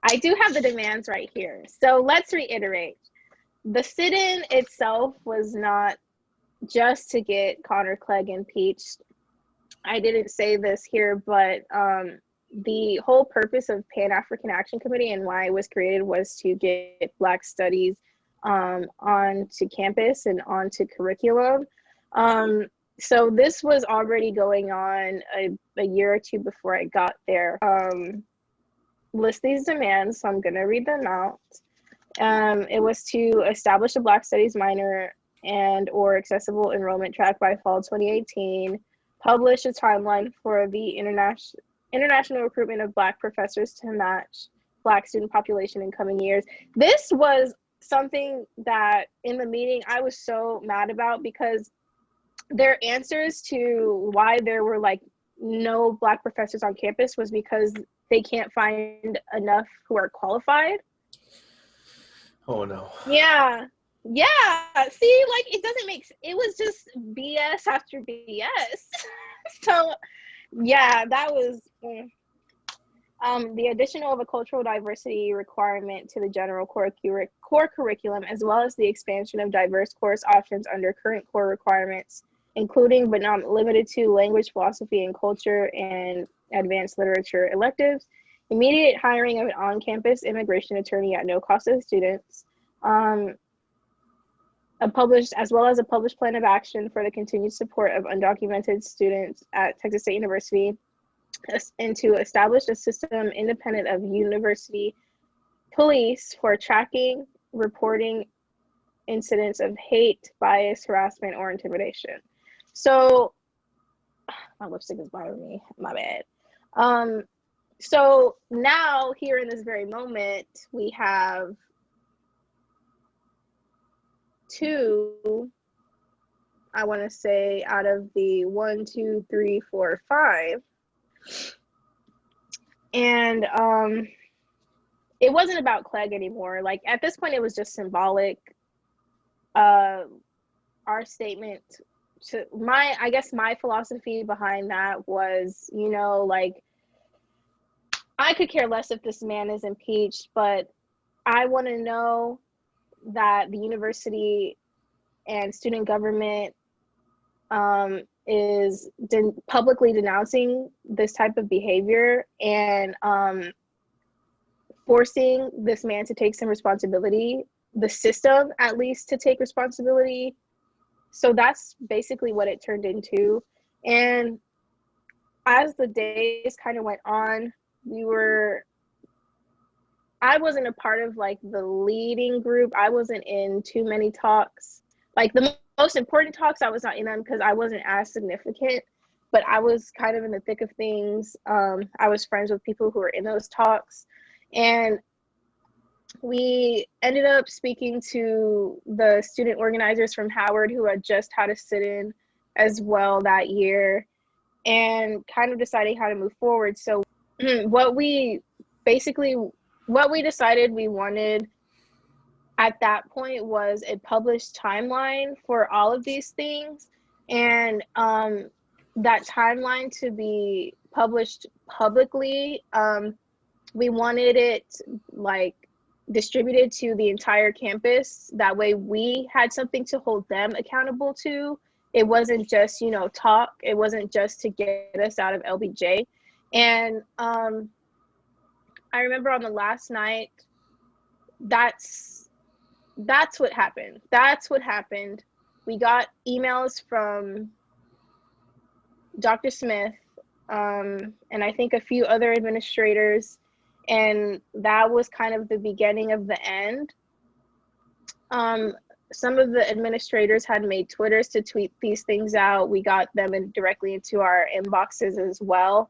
I do have the demands right here. So let's reiterate. The sit-in itself was not just to get Connor Clegg impeached. I didn't say this here, but the whole purpose of Pan-African Action Committee and why it was created was to get Black studies onto campus and onto curriculum. So this was already going on a year or two before I got there. List these demands, so I'm going to read them out. It was to establish a Black Studies minor and or accessible enrollment track by fall 2018, publish a timeline for the international recruitment of Black professors to match Black student population in coming years. This was something that in the meeting I was so mad about, because their answers to why there were like no Black professors on campus was because they can't find enough who are qualified. Oh no. Yeah. Yeah. See, like it doesn't make it was just BS after BS. So yeah, that was the addition of a cultural diversity requirement to the general core curriculum, as well as the expansion of diverse course options under current core requirements, including but not limited to language, philosophy, and culture, and advanced literature electives. Immediate hiring of an on-campus immigration attorney at no cost to the students. As well as a published plan of action for the continued support of undocumented students at Texas State University, and to establish a system independent of university police for tracking, reporting incidents of hate, bias, harassment, or intimidation. So, my lipstick is bothering me. My bad. So now, here in this very moment, we have two, I want to say, out of the 1, 2, 3, 4, 5. And it wasn't about Clegg anymore. Like at this point, it was just symbolic. Our statement to I guess my philosophy behind that was, like, I could care less if this man is impeached, but I want to know that the university and student government is publicly denouncing this type of behavior and forcing this man to take some responsibility, the system at least to take responsibility. So that's basically what it turned into. And as the days kind of went on, I wasn't a part of like the leading group. I wasn't in too many talks. Like the most important talks, I was not in them because I wasn't as significant, but I was kind of in the thick of things. I was friends with people who were in those talks. And we ended up speaking to the student organizers from Howard who had just had a sit-in as well that year, and kind of deciding how to move forward. So what we decided we wanted at that point was a published timeline for all of these things, and that timeline to be published publicly. We wanted it like distributed to the entire campus. That way we had something to hold them accountable to. It wasn't just, talk. It wasn't just to get us out of LBJ. And I remember on the last night, that's what happened. That's what happened. We got emails from Dr. Smith, and I think a few other administrators, and that was kind of the beginning of the end. some of the administrators had made Twitters to tweet these things out. We got them directly into our inboxes as well.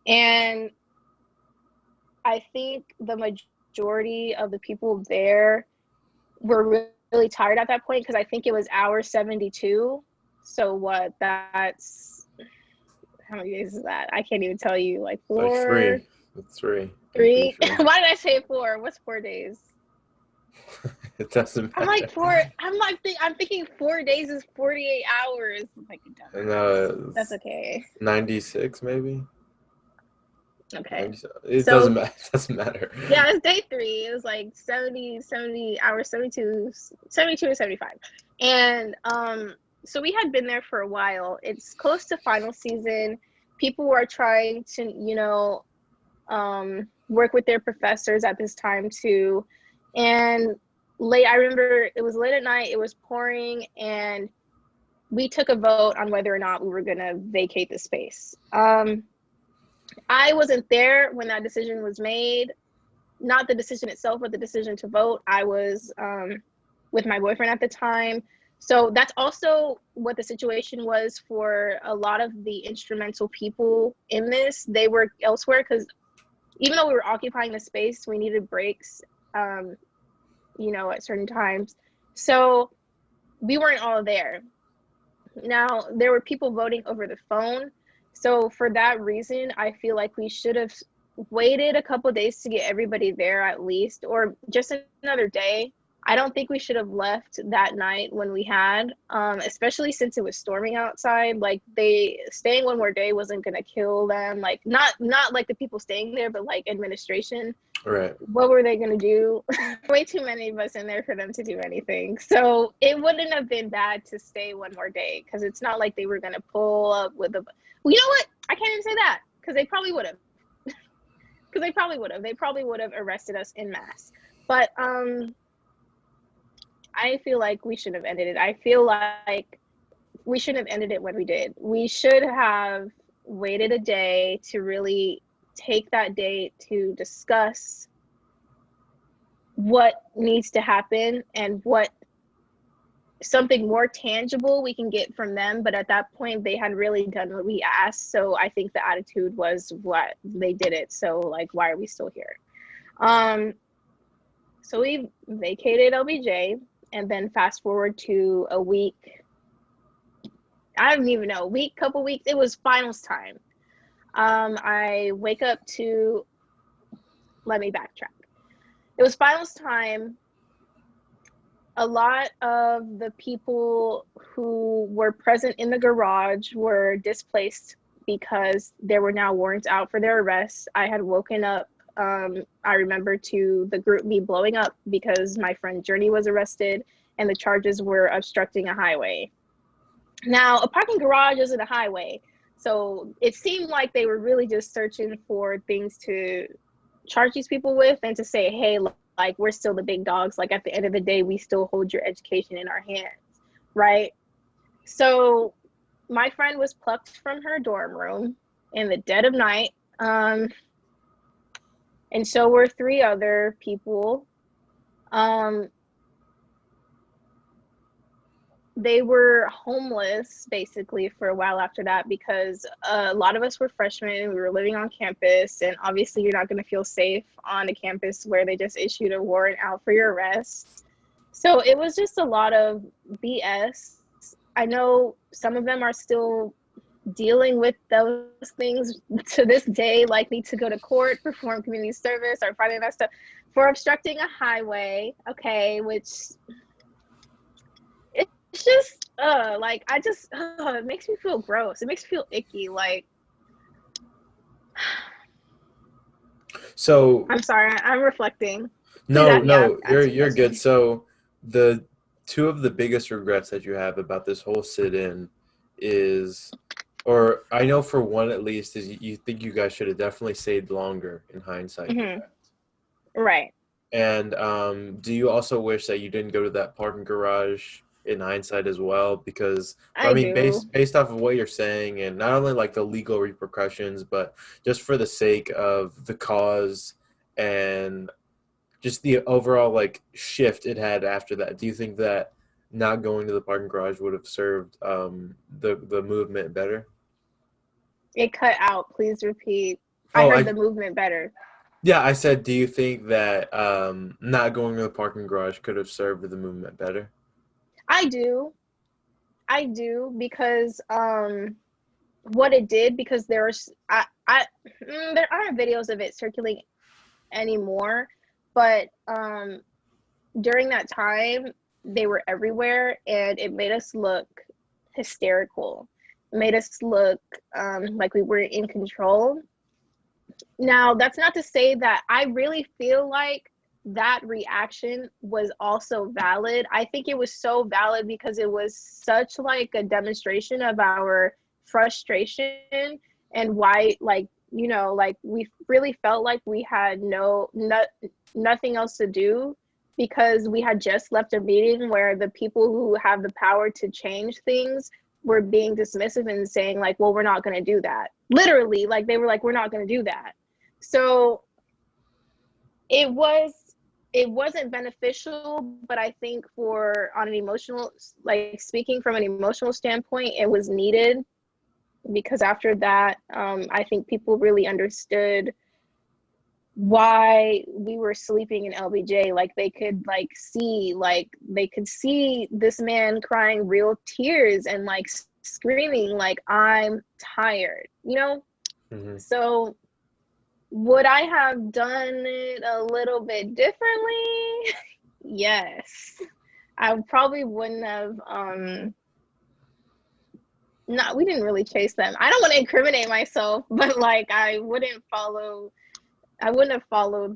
And I think the majority of the people there were really tired at that point, because I think it was hour 72. So what? That's how many days is that? I can't even tell you. Like Like four, three. It's three. I'm pretty three. sure. Why did I say four? What's 4 days? It doesn't I'm matter. like four. I'm thinking 4 days is 48 hours. Like And dumbass. That's it's okay. 96 maybe. Okay. 97. It doesn't So matter. It doesn't matter. yeah, it's day 3. It was like 70 hours, 72 to 75. And so we had been there for a while. It's close to final season. People were trying to, work with their professors at this time too. And I remember it was late at night, it was pouring, and we took a vote on whether or not we were going to vacate the space. I wasn't there when that decision was made. Not the decision itself, but the decision to vote. I was with my boyfriend at the time. So that's also what the situation was for a lot of the instrumental people in this. They were elsewhere, because even though we were occupying the space, we needed breaks, at certain times. So we weren't all there. Now, there were people voting over the phone. So for that reason, I feel like we should have waited a couple days to get everybody there at least, or just another day. I don't think we should have left that night when we had, especially since it was storming outside. Like, they staying one more day wasn't gonna kill them. Like, not like the people staying there, but like administration. Right. What were they gonna do? Way too many of us in there for them to do anything. So it wouldn't have been bad to stay one more day, because it's not like they were gonna pull up with a. Well, you know what? I can't even say that, because they probably would have. They probably would have arrested us en masse. But I feel like we should have ended it. I feel like we shouldn't have ended it when we did. We should have waited a day to really take that day to discuss what needs to happen and what something more tangible we can get from them. But at that point, they had really done what we asked. So I think the attitude was, what, they did it, so like, why are we still here? So we vacated LBJ, and then fast forward to a week. I don't even know, couple weeks. It was finals time. I wake up to, let me backtrack. It was finals time. A lot of the people who were present in the garage were displaced because there were now warrants out for their arrests. I had woken up, I remember, to the group me blowing up because my friend Journey was arrested, and the charges were obstructing a highway. Now, a parking garage isn't a highway, so it seemed like they were really just searching for things to charge these people with, and to say, hey, like, we're still the big dogs. Like, at the end of the day, we still hold your education in our hands, right? So my friend was plucked from her dorm room in the dead of night. And so were 3 other people. They were homeless basically for a while after that, because a lot of us were freshmen. We were living on campus, and obviously you're not going to feel safe on a campus where they just issued a warrant out for your arrest. So it was just a lot of BS. I know some of them are still dealing with those things to this day, like need to go to court, perform community service, or finding that stuff for obstructing a highway. Okay, which it's just like, I just it makes me feel gross. It makes me feel icky. Like, So I'm sorry, I'm reflecting. Please no, ask some you're good. questions. So the two of the biggest regrets that you have about this whole sit-in is, or I know for one at least, is you think you guys should have definitely stayed longer in hindsight. Mm-hmm. Right. And do you also wish that you didn't go to that parking garage in hindsight as well? Because I I mean, do. based off of what you're saying, and not only like the legal repercussions, but just for the sake of the cause and just the overall like shift it had after that. Do you think that not going to the parking garage would have served the movement better? It cut out. Please repeat. I Oh, heard I the movement better. yeah, I said, do you think that not going to the parking garage could have served the movement better? I do. I do because what it did, because there aren't videos of it circulating anymore, but during that time they were everywhere and it made us look hysterical. It made us look like we were in control. Now, that's not to say that I really feel like that reaction was also valid. I think it was so valid because it was such like a demonstration of our frustration and why, like, like we really felt like we had nothing else to do, because we had just left a meeting where the people who have the power to change things were being dismissive and saying like, well, we're not going to do that. Literally, like they were like, we're not going to do that. So it was it wasn't beneficial, but I think for on an emotional, like speaking from an emotional standpoint, it was needed, because after that, I think people really understood why we were sleeping in LBJ. Like they could see this man crying real tears and like screaming like, I'm tired, Hmm. So would I have done it a little bit differently? Yes. I probably wouldn't have not we didn't really chase them. I don't want to incriminate myself, but like I wouldn't have followed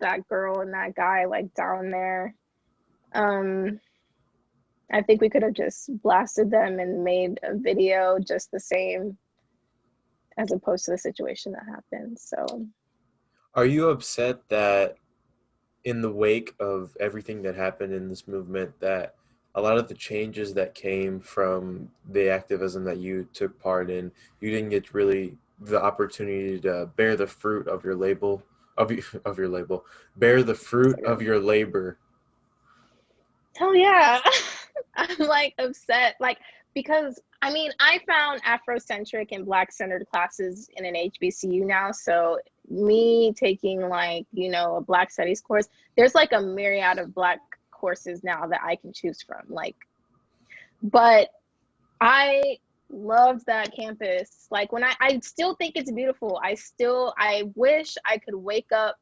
that girl and that guy like down there. Um I think we could have just blasted them and made a video just the same, as opposed to the situation that happened. So Are you upset that in the wake of everything that happened in this movement, that a lot of the changes that came from the activism that you took part in, you didn't get really the opportunity to bear the fruit of your label of your label, bear the fruit of Instagram. your labor? Hell yeah. I'm like upset. Like, because I mean, I found Afrocentric and Black centered classes in an HBCU now. So, me taking like, a Black studies course, there's like a myriad of Black courses now that I can choose from. Like, but I loved that campus. Like, I still think it's beautiful. I wish I could wake up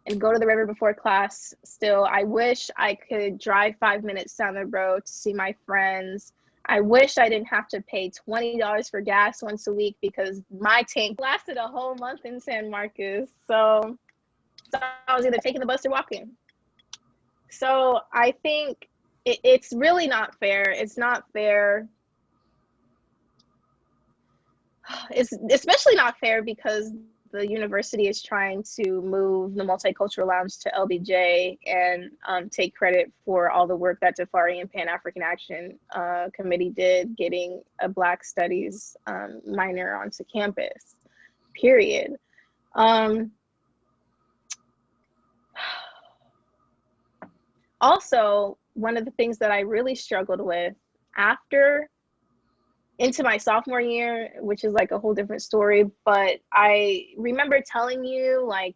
and go to the river before class still. I wish I could drive 5 minutes down the road to see my friends. I wish I didn't have to pay $20 for gas once a week, because my tank lasted a whole month in San Marcos. So I was either taking the bus or walking. So I think it's really not fair. It's not fair. It's especially not fair because the university is trying to move the multicultural lounge to LBJ and take credit for all the work that Tafari and Pan African Action Committee did, getting a Black Studies minor onto campus. Period. Um, Also, one of the things that I really struggled with after into my sophomore year, which is like a whole different story. But I remember telling you, I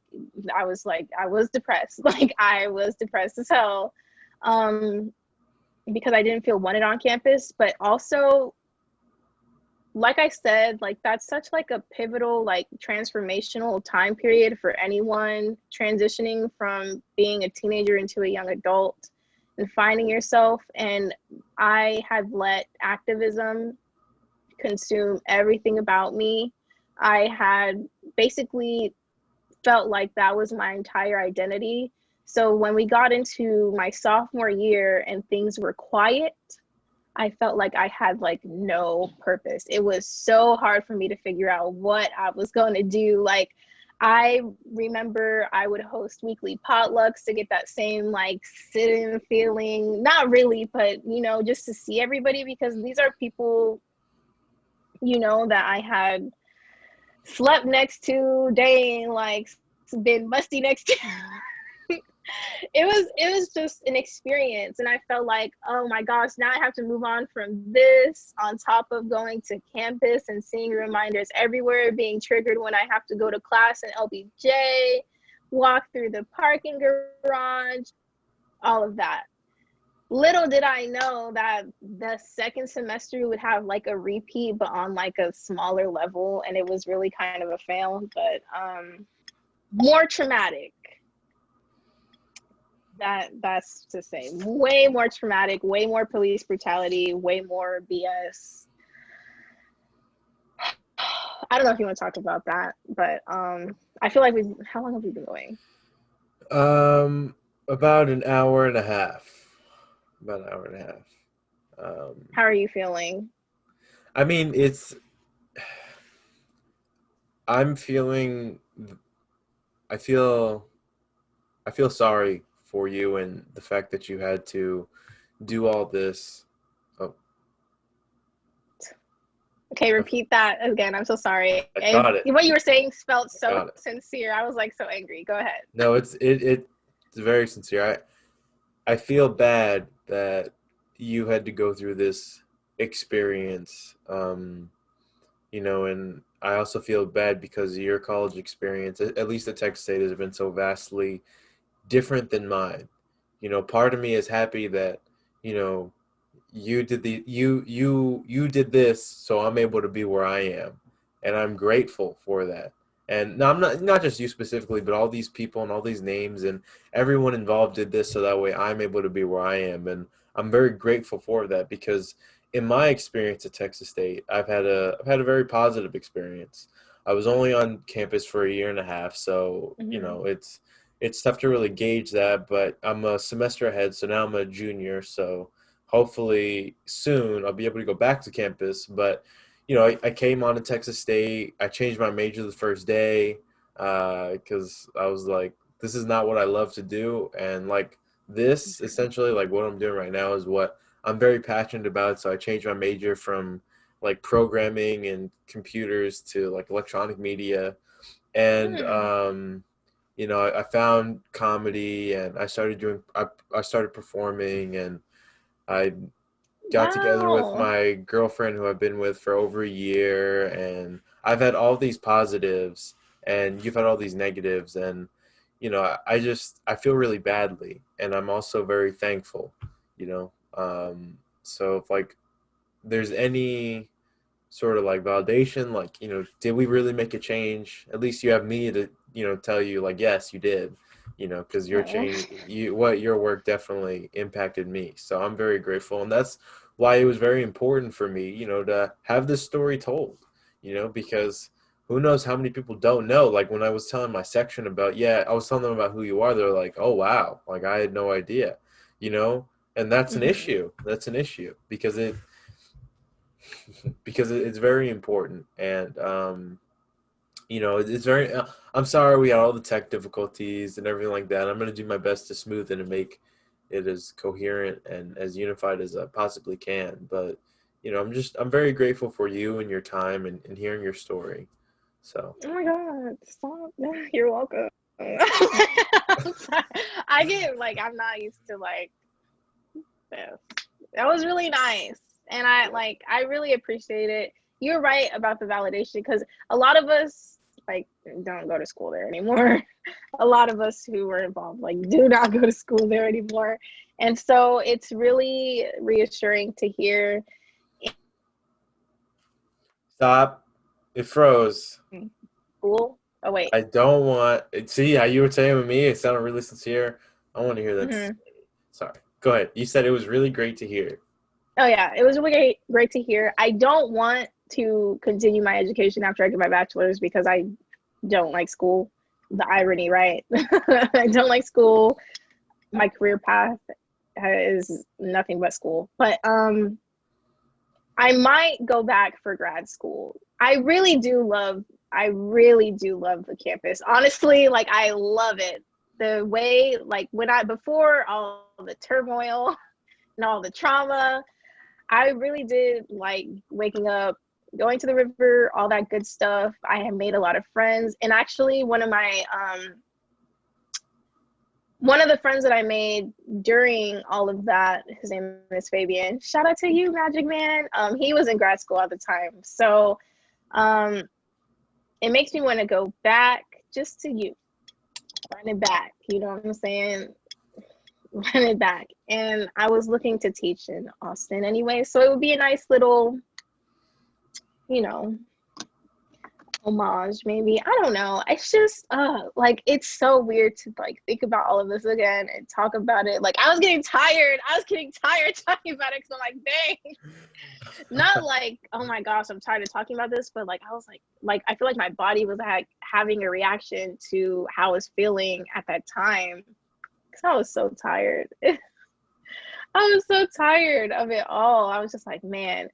was depressed. Like I was depressed as hell, um, because I didn't feel wanted on campus. But also, like I said, like that's such like a pivotal, like transformational time period for anyone transitioning from being a teenager into a young adult and finding yourself. And I had let activism consume everything about me. I had basically felt like that was my entire identity. So when we got into my sophomore year and things were quiet, I felt like I had like no purpose. It was so hard for me to figure out what I was going to do. Like, I remember I would host weekly potlucks to get that same like sit-in feeling. Not really, but just to see everybody, because these are people that I had slept next to, dang, like been musty next to. it was just an experience, and I felt like, oh my gosh, now I have to move on from this on top of going to campus and seeing reminders everywhere, being triggered when I have to go to class in LBJ, walk through the parking garage, all of that. Little did I know that the second semester would have like a repeat, but on like a smaller level, and it was really kind of a fail, but more traumatic. That's to say, way more traumatic, way more police brutality, way more BS. I don't know if you want to talk about that, but I feel like we. How long have we been going? About an hour and a half. About an hour and a half. How are you feeling? I mean, it's. I'm feeling. I feel. I feel sorry for you and the fact that you had to do all this. Oh, Okay, I, repeat that again. I'm so sorry. I got it. What you were saying felt I so got it. sincere. I was like so angry. Go ahead. No, it's very sincere. I feel bad that you had to go through this experience. And I also feel bad because your college experience, at least at Texas State, has been so vastly different than mine. Part of me is happy that, you know, you did this, so I'm able to be where I am, and I'm grateful for that. And now I'm not just you specifically, but all these people and all these names and everyone involved did this so that way I'm able to be where I am, and I'm very grateful for that because in my experience at Texas State, I've had a very positive experience. I was only on campus for a year and a half, so Mm-hmm. it's tough to really gauge that, but I'm a semester ahead, so now I'm a junior, so hopefully soon I'll be able to go back to campus. But I came on to Texas State. I changed my major the first day because I was like, this is not what I love to do, and like this essentially like what I'm doing right now is what I'm very passionate about. So I changed my major from like programming and computers to like electronic media, and Mm. I found comedy and I started performing, and I got together with Wow. my girlfriend who I've been with for over a year, and I've had all these positives and you've had all these negatives, and I feel really badly, and I'm also very thankful, you know. So if like there's any sort of like validation, like, did we really make a change? At least you have me to, tell you like, yes, you did, because your Oh. change, your work definitely impacted me. So I'm very grateful. And that's why it was very important for me, to have this story told, because who knows how many people don't know. Like when I was telling my section about, yeah, I was telling them about who you are. They're like, oh, wow. Like I had no idea, you know, and that's an Mm-hmm. issue. That's an issue because it's very important. And it's very I'm sorry we had all the tech difficulties and everything like that. I'm going to do my best to smooth it and make it as coherent and as unified as I possibly can. But I'm very grateful for you and your time and hearing your story. So Oh my God, stop. You're welcome. I'm sorry. I get like, I'm not used to like this. That was really nice. And I really appreciate it. You're right about the validation because a lot of us like don't go to school there anymore. A lot of us who were involved like do not go to school there anymore. And so it's really reassuring to hear stop. It froze. in school. Oh wait. I don't want. See how you were saying with me. It sounded really sincere. I want to hear that. Mm-hmm. Sorry. Go ahead. You said it was really great to hear. Oh yeah, it was really great to hear. I don't want to continue my education after I get my bachelor's because I don't like school. The irony, right? I don't like school. My career path is nothing but school. But I might go back for grad school. I really do love the campus. Honestly, like I love it. The way like when I before all the turmoil and all the trauma, I really did like waking up, going to the river, all that good stuff. I have made a lot of friends. And actually one of the friends that I made during all of that, his name is Fabian. Shout out to you, Magic Man. He was in grad school at the time. So it makes me want to go back just to you. Run it back. You know what I'm saying? Run it back. And I was looking to teach in Austin anyway. So it would be a nice little, you know, homage maybe. I don't know. It's just like it's so weird to like think about all of this again and talk about it. Like I was getting tired talking about it because I'm like, dang. Not like, oh my gosh, I'm tired of talking about this, but like I was like I feel like my body was having a reaction to how I was feeling at that time because I was so tired. I was so tired of it all. I was just like, man.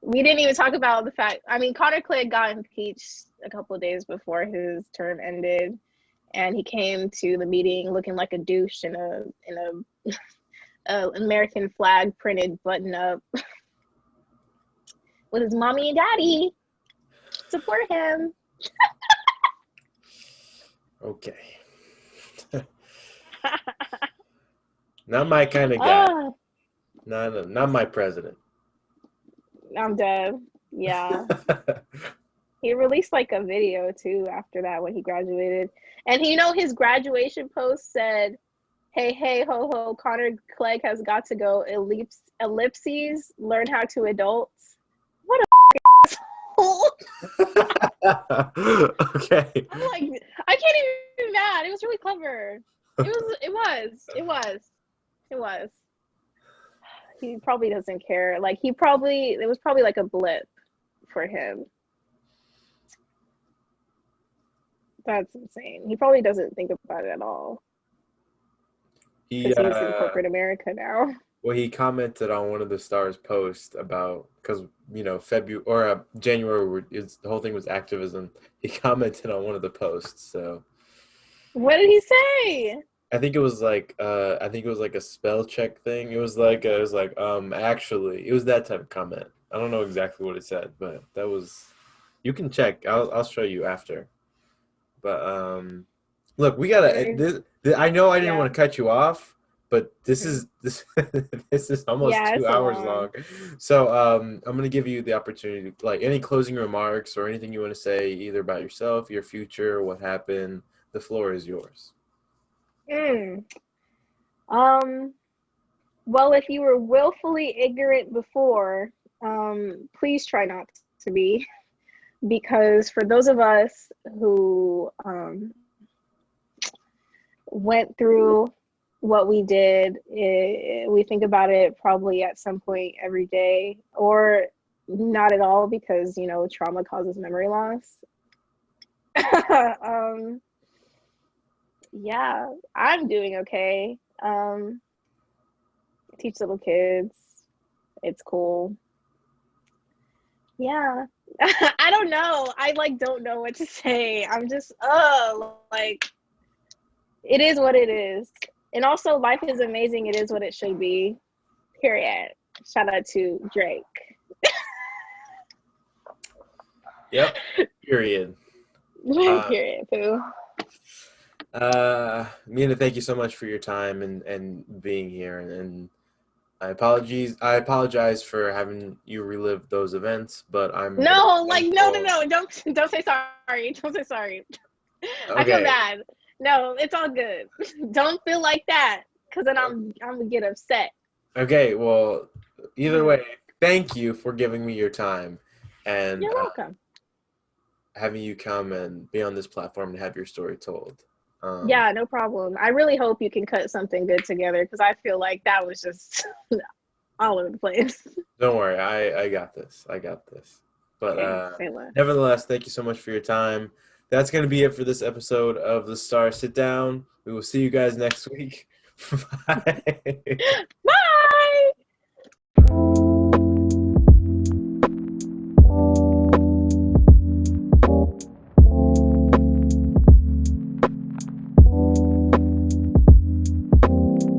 We didn't even talk about the fact, I mean, Clegg got impeached a couple of days before his term ended, and he came to the meeting looking like a douche in a American flag printed button up with his mommy and daddy. Support him. Okay. Not my kind of guy. Not my president. I'm dead. Yeah. He released like a video too after that when he graduated. And you know, his graduation post said, hey, ho, ho, Clegg has got to go. Ellipses, learn how to adults. What a asshole. Okay. I'm like, I can't even be mad. It was really clever. It was. He probably doesn't care. Like it was probably like a blip for him. That's insane. He probably doesn't think about it at all. Because he's in corporate America now. Well, he commented on one of the Star's posts about, because, you know, February or January, the whole thing was activism. He commented on one of the posts. So what did he say? I think it was like a spell check thing. It was like actually, it was that type of comment. I don't know exactly what it said, but that was, you can check. I'll show you after. But look, we gotta. I know I didn't want to cut you off, but this is almost 2 hours long. So I'm gonna give you the opportunity to, like, any closing remarks or anything you want to say, either about yourself, your future, what happened. The floor is yours. Well, if you were willfully ignorant before, please try not to be, because for those of us who went through what we did, we think about it probably at some point every day, or not at all, because, you know, trauma causes memory loss. Yeah, I'm doing okay. Teach little kids. It's cool. Yeah. I don't know. I don't know what to say. I'm just like, it is what it is. And also, life is amazing. It is what it should be. Period. Shout out to Drake. Yep. Period. Period. Pooh. Mena, thank you so much for your time and being here, and I apologize for having you relive those events, but I'm no, don't say sorry. Don't say sorry. Okay. I feel bad. No, it's all good. Don't feel like that, because then I'm gonna get upset. Okay, well, either way, thank you for giving me your time, and you're welcome. Having you come and be on this platform and have your story told. Yeah, no problem. I really hope you can cut something good together, because I feel like that was just all over the place. Don't worry, I got this. But nevertheless, thank you so much for your time. That's going to be it for this episode of the Star Sitdown. We will see you guys next week. Bye. Bye.